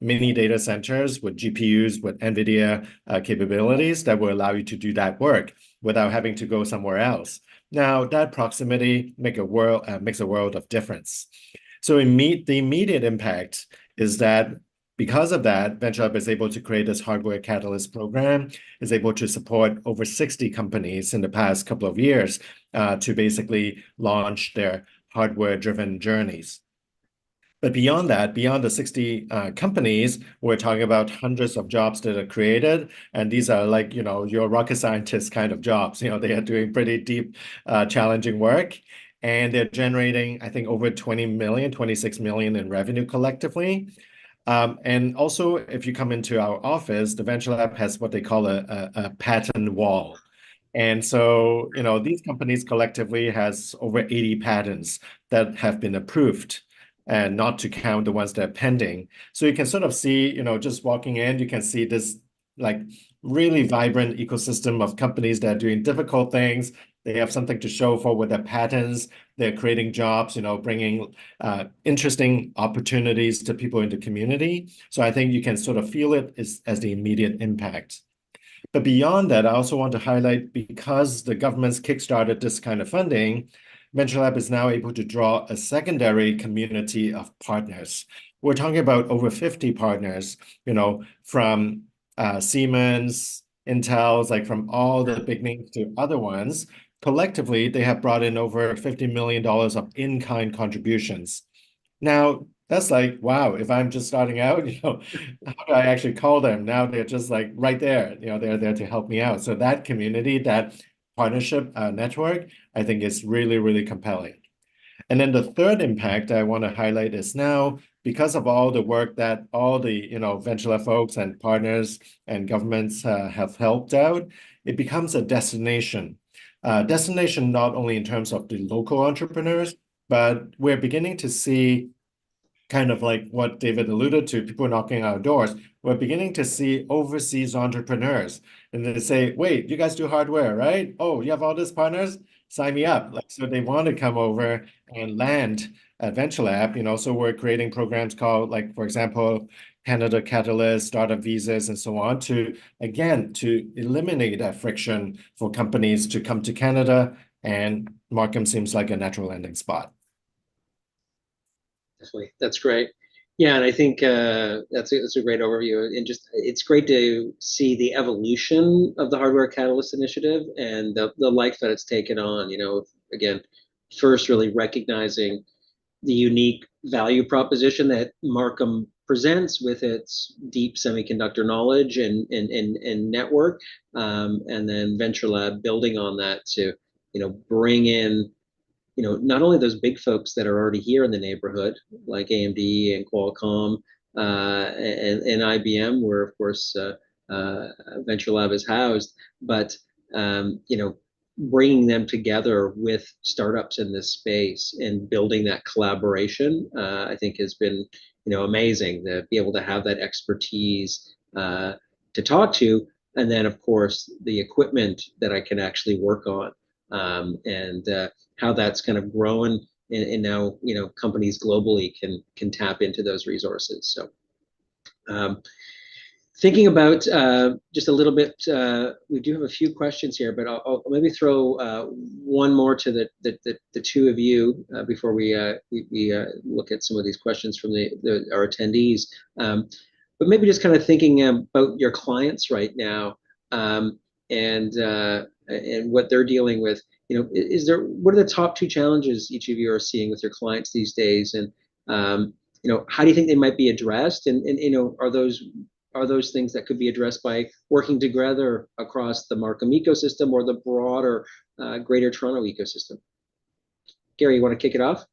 mini data centers with GPUs, with NVIDIA capabilities that will allow you to do that work without having to go somewhere else. Now, that proximity makes a world of difference. So the immediate impact is that because of that, Venture Lab is able to create this Hardware Catalyst program, is able to support over 60 companies in the past couple of years to basically launch their hardware-driven journeys. But beyond that, beyond the 60 companies, we're talking about hundreds of jobs that are created. And these are like, your rocket scientist kind of jobs. They are doing pretty deep, challenging work. And they're generating, I think, over 20 million, 26 million in revenue collectively. And also, if you come into our office, the Venture Lab has what they call a patent wall. And so, these companies collectively has over 80 patents that have been approved, and not to count the ones that are pending. So you can sort of see, just walking in, you can see this like really vibrant ecosystem of companies that are doing difficult things. They have something to show for with their patents. They're creating jobs, bringing interesting opportunities to people in the community. So I think you can sort of feel it as the immediate impact. But beyond that, I also want to highlight, because the government's kickstarted this kind of funding, Venture Lab is now able to draw a secondary community of partners. We're talking about over 50 partners, from Siemens, Intel's, like from all the big names to other ones. Collectively, they have brought in over $50 million of in-kind contributions. Now, that's like, wow, if I'm just starting out, how do I actually call them? Now they're just like right there, they're there to help me out. So that community, that partnership network, I think is really, really compelling. And then the third impact I want to highlight is now, because of all the work that all the Venture Lab folks and partners and governments have helped out, it becomes a destination. Destination not only in terms of the local entrepreneurs, but we're beginning to see, kind of like what David alluded to, people knocking on our doors. We're beginning to see overseas entrepreneurs, and they say, "Wait, you guys do hardware, right? Oh, you have all these partners? Sign me up!" Like, so they want to come over and land at Venture Lab. So we're creating programs called, like, for example, Canada Catalyst, startup visas, and so on, to eliminate that friction for companies to come to Canada. And Markham seems like a natural landing spot. Definitely. That's great. Yeah, and I think that's a great overview. And just it's great to see the evolution of the Hardware Catalyst initiative and the life that it's taken on. Again, first really recognizing the unique value proposition that Markham presents with its deep semiconductor knowledge and network, and then Venture Lab building on that to bring in not only those big folks that are already here in the neighborhood, like AMD and Qualcomm and IBM, where of course Venture Lab is housed, but bringing them together with startups in this space and building that collaboration, I think has been amazing to be able to have that expertise to talk to and then of course the equipment that I can actually work on, and how that's kind of grown, and now companies globally can tap into those resources. So thinking about just a little bit, we do have a few questions here, but I'll maybe throw one more to the two of you before we look at some of these questions from our attendees. But maybe just kind of thinking about your clients right now, and what they're dealing with. What are the top two challenges each of you are seeing with your clients these days, and how do you think they might be addressed, and are those things that could be addressed by working together across the Markham ecosystem or the broader Greater Toronto ecosystem? Garry, you want to kick it off?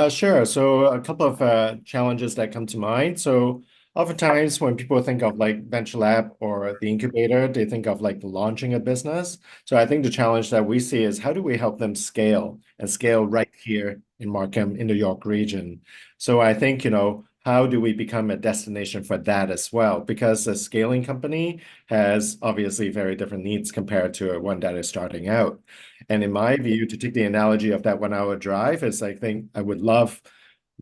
Sure. So a couple of challenges that come to mind. So oftentimes when people think of like Venture Lab or the incubator, they think of like launching a business. So I think the challenge that we see is how do we help them scale and scale right here in Markham, in the York region? So I think, how do we become a destination for that as well? Because a scaling company has obviously very different needs compared to one that is starting out. And in my view, to take the analogy of that 1 hour drive, is I think I would love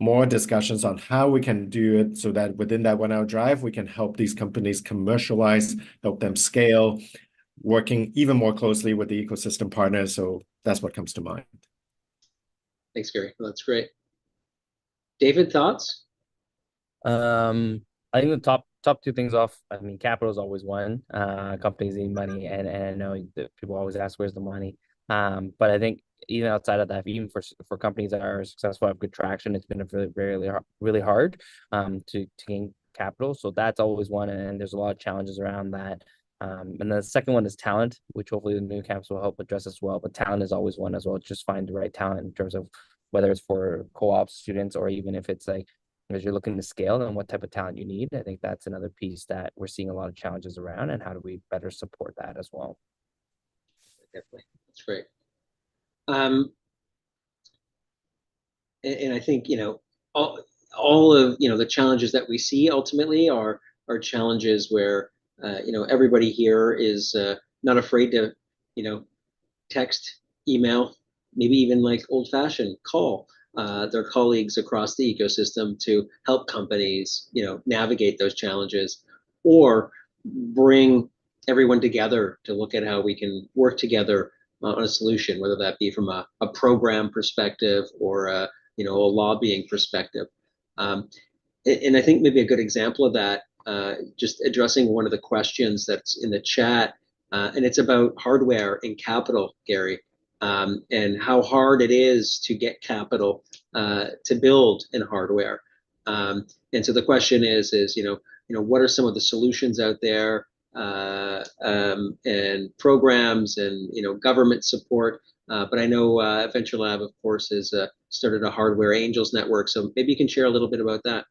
more discussions on how we can do it so that within that 1 hour drive, we can help these companies commercialize, help them scale, working even more closely with the ecosystem partners. So that's what comes to mind. Thanks, Garry. Well, that's great. David, thoughts? I think the top two things off. I mean, capital is always one. Companies need money, and I know that people always ask where's the money. But I think even outside of that, even for companies that are successful, have good traction, it's been really hard to gain capital. So that's always one, and there's a lot of challenges around that. And the second one is talent, which hopefully the new camps will help address as well. But talent is always one as well. Just find the right talent in terms of whether it's for co-op students or even if it's like as you're looking to scale and what type of talent you need. I think that's another piece that we're seeing a lot of challenges around, and how do we better support that as well? Definitely, that's great. And I think all of the challenges that we see ultimately are challenges where everybody here is not afraid to text, email, maybe even like old-fashioned call their colleagues across the ecosystem to help companies navigate those challenges, or bring everyone together to look at how we can work together on a solution, whether that be from a program perspective or a lobbying perspective. And I think maybe a good example of that, just addressing one of the questions that's in the chat, and it's about hardware and capital, Garry, and how hard it is to get capital to build in hardware. And so the question is what are some of the solutions out there, and programs and government support. But I know Venture Lab, of course, has started a Hardware Angels network. So maybe you can share a little bit about that.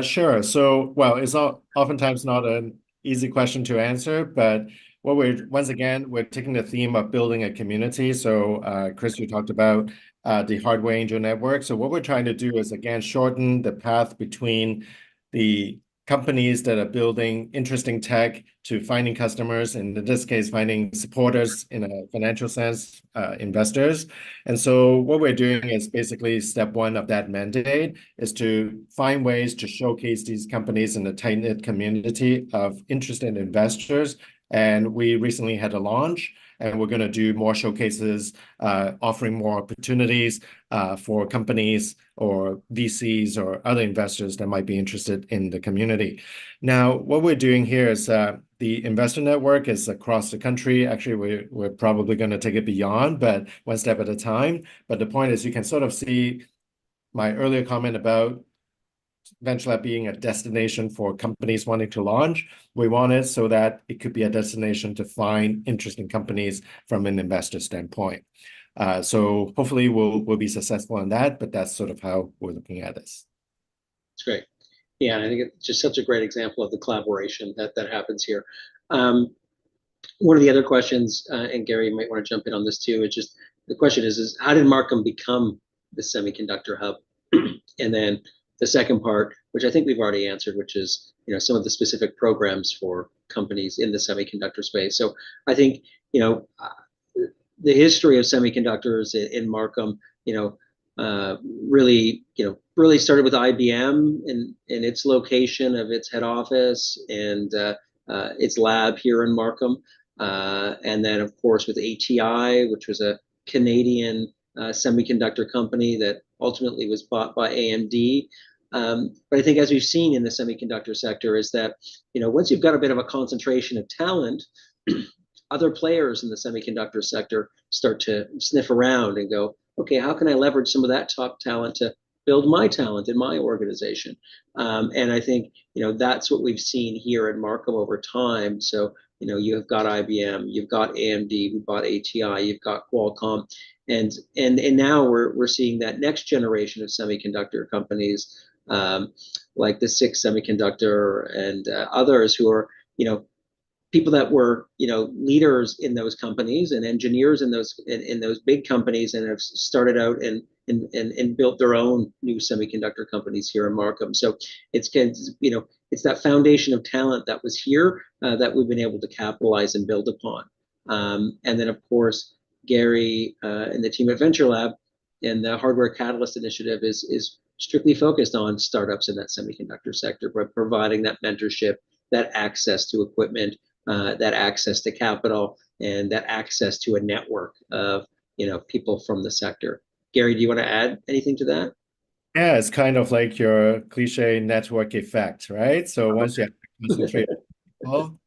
Sure. So, well, it's oftentimes not an easy question to answer, but once again, we're taking the theme of building a community. So, Chris, you talked about the Hardware Angel Network. So what we're trying to do is, again, shorten the path between the companies that are building interesting tech to finding customers, and in this case, finding supporters in a financial sense, investors. And so what we're doing is basically step one of that mandate is to find ways to showcase these companies in a tight-knit community of interested investors. And we recently had a launch, and we're going to do more showcases, offering more opportunities for companies or VCs or other investors that might be interested in the community. Now, what we're doing here is the investor network is across the country. Actually, we're probably going to take it beyond, but one step at a time. But the point is you can sort of see my earlier comment about Venture Lab being a destination for companies wanting to launch. We want it so that it could be a destination to find interesting companies from an investor standpoint. So hopefully we'll be successful in that, but that's sort of how we're looking at this. It's great. Yeah, and I think it's just such a great example of the collaboration that happens here. One of the other questions, and Garry, you might want to jump in on this too, it's just the question is how did Markham become the semiconductor hub? And then the second part, which I think we've already answered, which is, some of the specific programs for companies in the semiconductor space. So I think, the history of semiconductors in Markham, really, really started with IBM and its location of its head office and its lab here in Markham. And then, of course, with ATI, which was a Canadian semiconductor company that ultimately was bought by AMD. But I think, as we've seen in the semiconductor sector, is that once you've got a bit of a concentration of talent, other players in the semiconductor sector start to sniff around and go, okay, how can I leverage some of that top talent to build my talent in my organization? And I think that's what we've seen here at Markham over time. So you've got IBM, you've got AMD, we bought ATI, you've got Qualcomm, and now we're seeing that next generation of semiconductor companies, like the Six Semiconductor and others who are people that were leaders in those companies and engineers in those big companies and have started out and built their own new semiconductor companies here in Markham. So it's that foundation of talent that was here that we've been able to capitalize and build upon. And then, of course, Garry and the team at Venture Lab and the Hardware Catalyst Initiative is strictly focused on startups in that semiconductor sector, by providing that mentorship, that access to equipment, that access to capital, and that access to a network of people from the sector. Garry, do you want to add anything to that? Yeah, it's kind of like your cliche network effect, right? So once you have to concentrate people,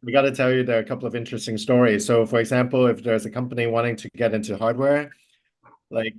we got to tell you there are a couple of interesting stories. So, for example, if there's a company wanting to get into hardware, like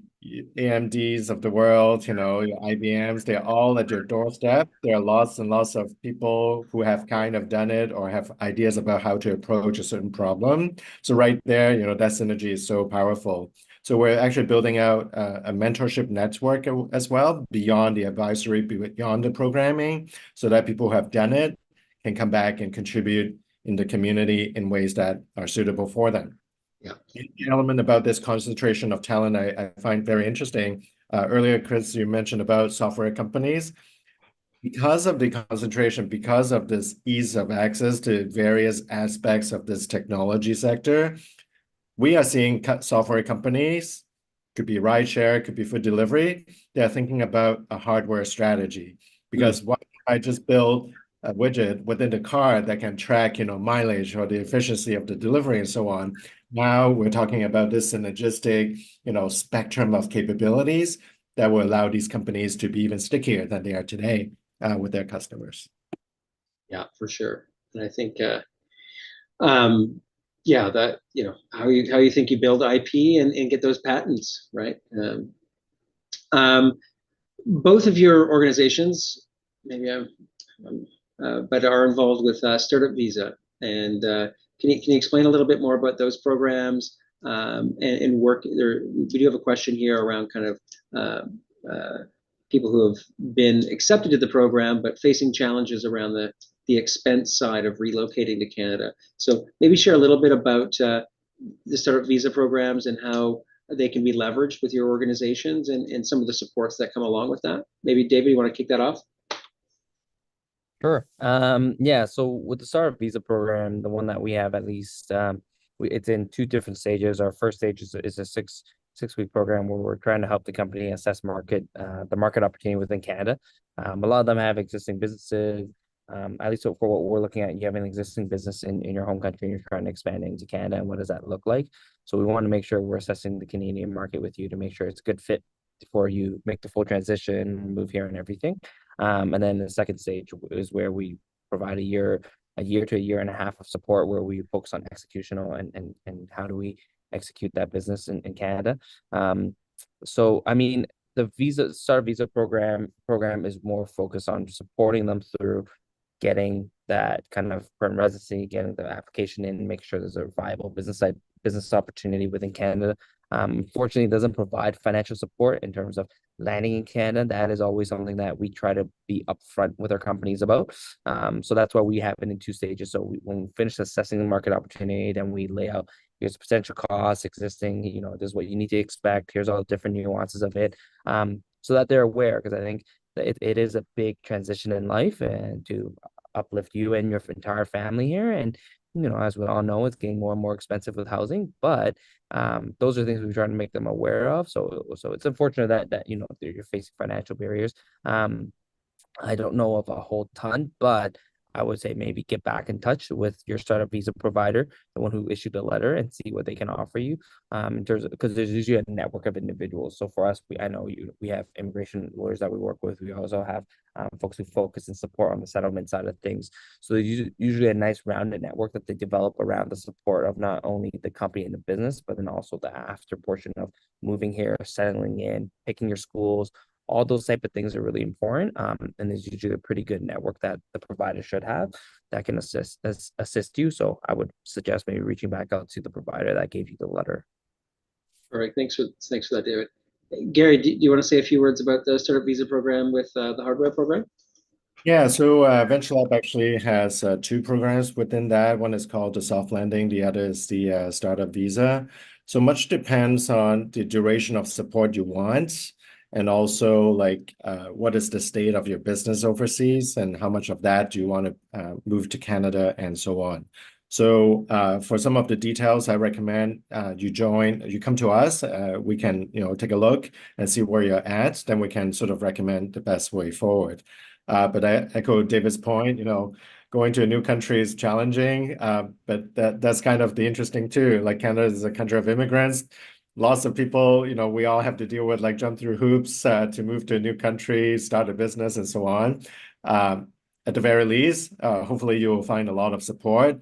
AMDs of the world, your IBMs, they're all at your doorstep. There are lots and lots of people who have kind of done it or have ideas about how to approach a certain problem. So right there, that synergy is so powerful. So we're actually building out a mentorship network as well, beyond the advisory, beyond the programming, so that people who have done it can come back and contribute in the community in ways that are suitable for them. Yeah. The element about this concentration of talent I find very interesting. Earlier, Chris, you mentioned about software companies. Because of the concentration, because of this ease of access to various aspects of this technology sector, we are seeing software companies, could be rideshare, could be food delivery, they're thinking about a hardware strategy. Because why I just build a widget within the car that can track, mileage or the efficiency of the delivery and so on. Now we're talking about this synergistic, spectrum of capabilities that will allow these companies to be even stickier than they are today with their customers. Yeah, for sure. And I think, that how you think you build IP and get those patents, right? Both of your organizations, maybe but are involved with Startup Visa. And can you explain a little bit more about those programs and work there? We do have a question here around kind of people who have been accepted to the program, but facing challenges around the expense side of relocating to Canada. So maybe share a little bit about the Startup Visa programs and how they can be leveraged with your organizations and some of the supports that come along with that. Maybe David, you want to kick that off? Sure. Yeah, so with the Startup Visa program, the one that we have, at least, it's in two different stages. Our first stage is a six-week program where we're trying to help the company assess the market opportunity within Canada. A lot of them have existing businesses. At least for what we're looking at, you have an existing business in your home country and you're trying to expand into Canada, and what does that look like? So we want to make sure we're assessing the Canadian market with you to make sure it's a good fit before you make the full transition, move here and everything. And then the second stage is where we provide a year to a year and a half of support, where we focus on executional and how do we execute that business in Canada. So I mean, the Startup Visa program is more focused on supporting them through getting that kind of permanent residency, getting the application in, make sure there's a viable business opportunity within Canada. Unfortunately, it doesn't provide financial support in terms of landing in Canada. That is always something that we try to be upfront with our companies about. So that's why we have it in two stages. So when we finish assessing the market opportunity, then we lay out, here's potential costs existing, this is what you need to expect, here's all the different nuances of it, so that they're aware. Because I think it is a big transition in life and to uplift you and your entire family here. And as we all know, it's getting more and more expensive with housing, but those are things we're trying to make them aware of. So it's unfortunate that you're facing financial barriers. I don't know of a whole ton, but I would say maybe get back in touch with your startup visa provider, the one who issued the letter, and see what they can offer you. In terms of, because there's usually a network of individuals. So for us, I know we have immigration lawyers that we work with. We also have folks who focus and support on the settlement side of things. So there's usually a nice rounded network that they develop around the support of not only the company and the business, but then also the after portion of moving here, settling in, picking your schools, all those type of things are really important. And there's usually a pretty good network that the provider should have that can assist you. So I would suggest maybe reaching back out to the provider that gave you the letter. All right, thanks for that, David. Garry, do you want to say a few words about the startup visa program with the hardware program? Yeah, so Venture Lab actually has two programs within that. One is called the soft landing, the other is the startup visa. So much depends on the duration of support you want, and also like what is the state of your business overseas, and how much of that do you want to move to Canada, and so on. So for some of the details, I recommend you come to us. We can take a look and see where you're at. Then we can sort of recommend the best way forward. But I echo David's point, going to a new country is challenging, but that's kind of the interesting too. Like Canada is a country of immigrants. Lots of people, we all have to deal with like jump through hoops to move to a new country, start a business, and so on. At the very least, hopefully you will find a lot of support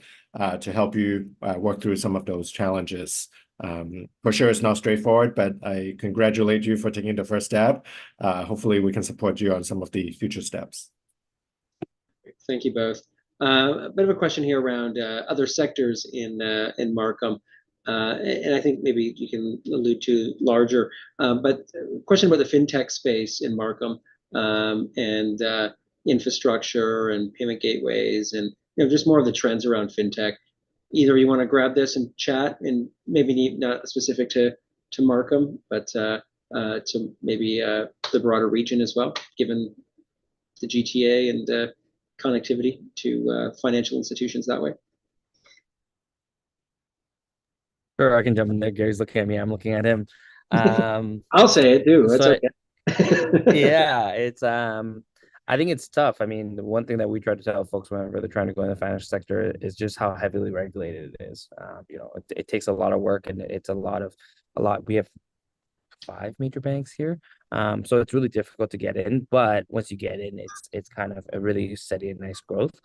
to help you work through some of those challenges. For sure, it's not straightforward, but I congratulate you for taking the first step. Hopefully, we can support you on some of the future steps. Thank you both. A bit of a question here around other sectors in Markham, and I think maybe you can allude to larger. But question about the fintech space in Markham and infrastructure and payment gateways, and just more of the trends around fintech. Either you want to grab this and chat, and maybe not specific to Markham, but to maybe the broader region as well, given the GTA and connectivity to financial institutions that way. Sure, I can jump in there. Gary's looking at me. I'm looking at him. I'll say it too. That's okay. Yeah, it's I think it's tough. I mean, the one thing that we try to tell folks whenever they're trying to go in the financial sector is just how heavily regulated it is. It takes a lot of work, and it's a lot. We have 5 major banks here, so it's really difficult to get in. But once you get in, it's kind of a really steady and nice growth.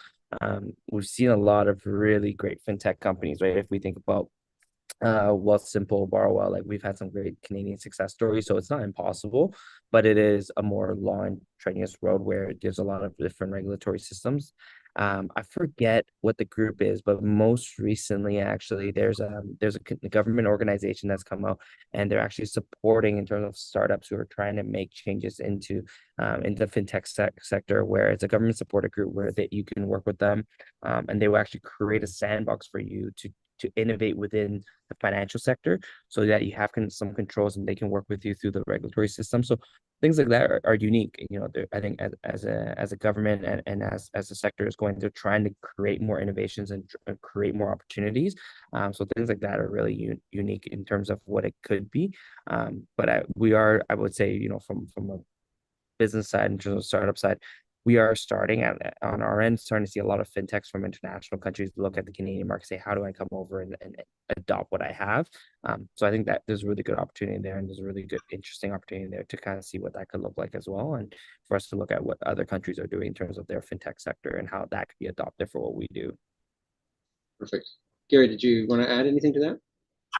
We've seen a lot of really great fintech companies, right? If we think about Wealthsimple, Borrowell, like we've had some great Canadian success stories, so it's not impossible, but it is a more long and strenuous road where there's a lot of different regulatory systems. I forget what the group is, but most recently, actually, there's a government organization that's come out, and they're actually supporting in terms of startups who are trying to make changes into the fintech sector, where it's a government supported group where that you can work with them, and they will actually create a sandbox for you to innovate within the financial sector, so that you have some controls and they can work with you through the regulatory system. So things like that are unique. I think as a government and as a sector is going, they're trying to create more innovations and create more opportunities. So things like that are really unique in terms of what it could be. But I would say, from a business side, in terms of startup side, we are on our end, starting to see a lot of fintechs from international countries look at the Canadian market, say, how do I come over and adopt what I have? So I think that there's a really good opportunity there, and there's a really good, interesting opportunity there to kind of see what that could look like as well, and for us to look at what other countries are doing in terms of their fintech sector and how that could be adopted for what we do. Perfect. Garry, did you want to add anything to that?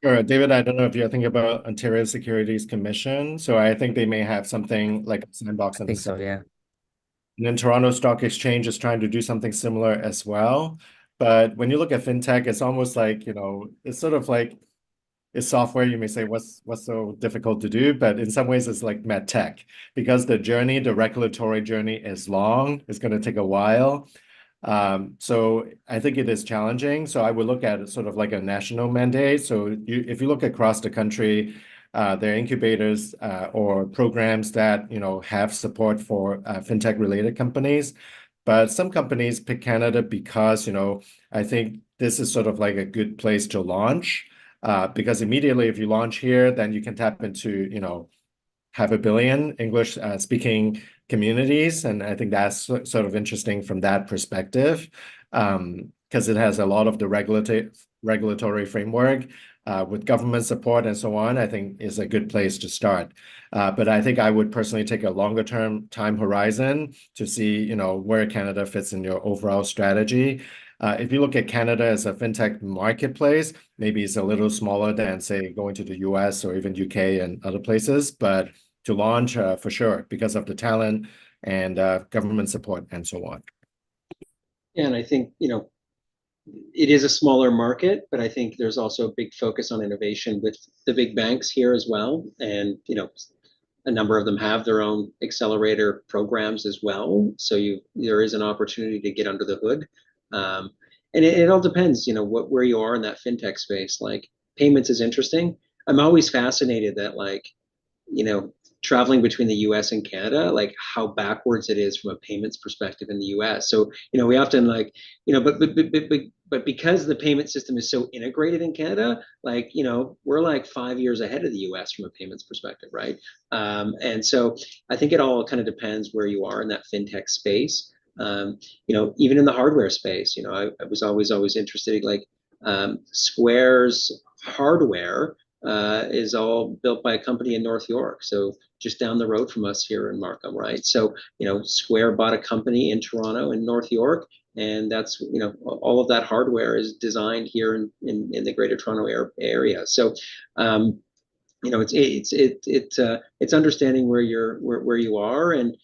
Sure. David, I don't know if you're thinking about Ontario Securities Commission. So I think they may have something like a sandbox. I think so, yeah. And then Toronto Stock Exchange is trying to do something similar as well. But when you look at fintech, it's almost like, it's sort of like it's software. You may say, what's so difficult to do? But in some ways, it's like med tech, because the regulatory journey is long. It's going to take a while. So I think it is challenging. So I would look at it sort of like a national mandate. So if you look across the country, there are incubators or programs that, have support for fintech related companies. But some companies pick Canada because, I think this is sort of like a good place to launch. Because immediately if you launch here, then you can tap into, half a billion English speaking communities. And I think that's sort of interesting from that perspective, because it has a lot of the regulatory framework with government support and so on, I think is a good place to start. But I think I would personally take a longer term time horizon to see, where Canada fits in your overall strategy. If you look at Canada as a fintech marketplace, maybe it's a little smaller than, say, going to the US or even UK and other places, but to launch for sure because of the talent and government support and so on. Yeah, and I think, it is a smaller market, but I think there's also a big focus on innovation with the big banks here as well. And, a number of them have their own accelerator programs as well. So there is an opportunity to get under the hood. And it all depends, where you are in that fintech space. Like payments is interesting. I'm always fascinated that traveling between the US and Canada, like how backwards it is from a payments perspective in the US. So, we often but because the payment system is so integrated in Canada, we're like 5 years ahead of the US from a payments perspective, right? And so I think it all kind of depends where you are in that fintech space. Even in the hardware space, I was always interested, Square's hardware is all built by a company in North York, so just down the road from us here in Markham, right? So, Square bought a company in Toronto and North York, and that's, all of that hardware is designed here in the Greater Toronto area. So, it's understanding where you are and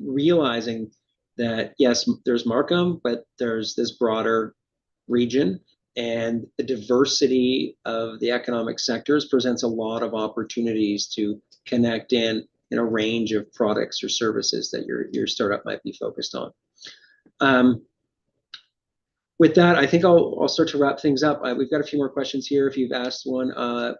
realizing that yes, there's Markham, but there's this broader region. And the diversity of the economic sectors presents a lot of opportunities to connect in a range of products or services that your startup might be focused on. With that, I think I'll start to wrap things up. We've got a few more questions here. If you've asked one,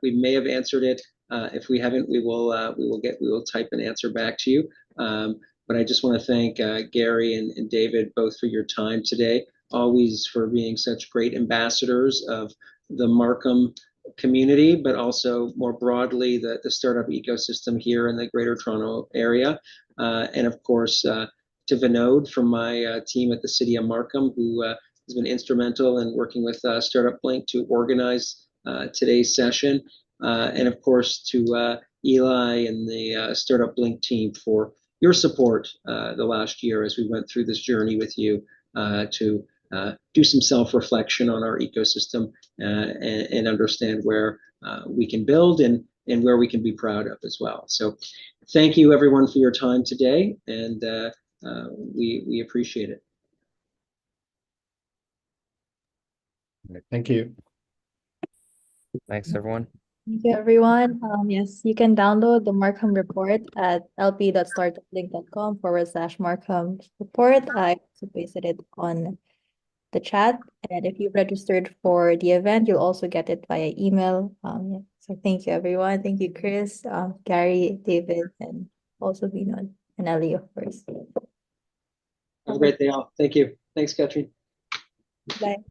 we may have answered it. If we haven't, we will type an answer back to you. But I just want to thank Garry and David both for your time today. Always for being such great ambassadors of the Markham community, but also more broadly the startup ecosystem here in the Greater Toronto area. And of course, to Vinod from my team at the City of Markham, who has been instrumental in working with Startup Blink to organize today's session. And of course, to Eli and the Startup Blink team for your support the last year as we went through this journey with you to do some self-reflection on our ecosystem and understand where we can build and where we can be proud of as well. So thank you everyone for your time today, and we appreciate it. Thank you. Thanks, everyone. Thank you, everyone. Yes, you can download the Markham report at lp.startuplink.com/Markham report. I also pasted it on the chat. And if you registered for the event, you'll also get it via email. Yeah. So thank you, everyone. Thank you, Chris, Garry, David, and also Vinod and Ellie, of course. Have a great day all. Thank you. Thanks, Katrin. Bye.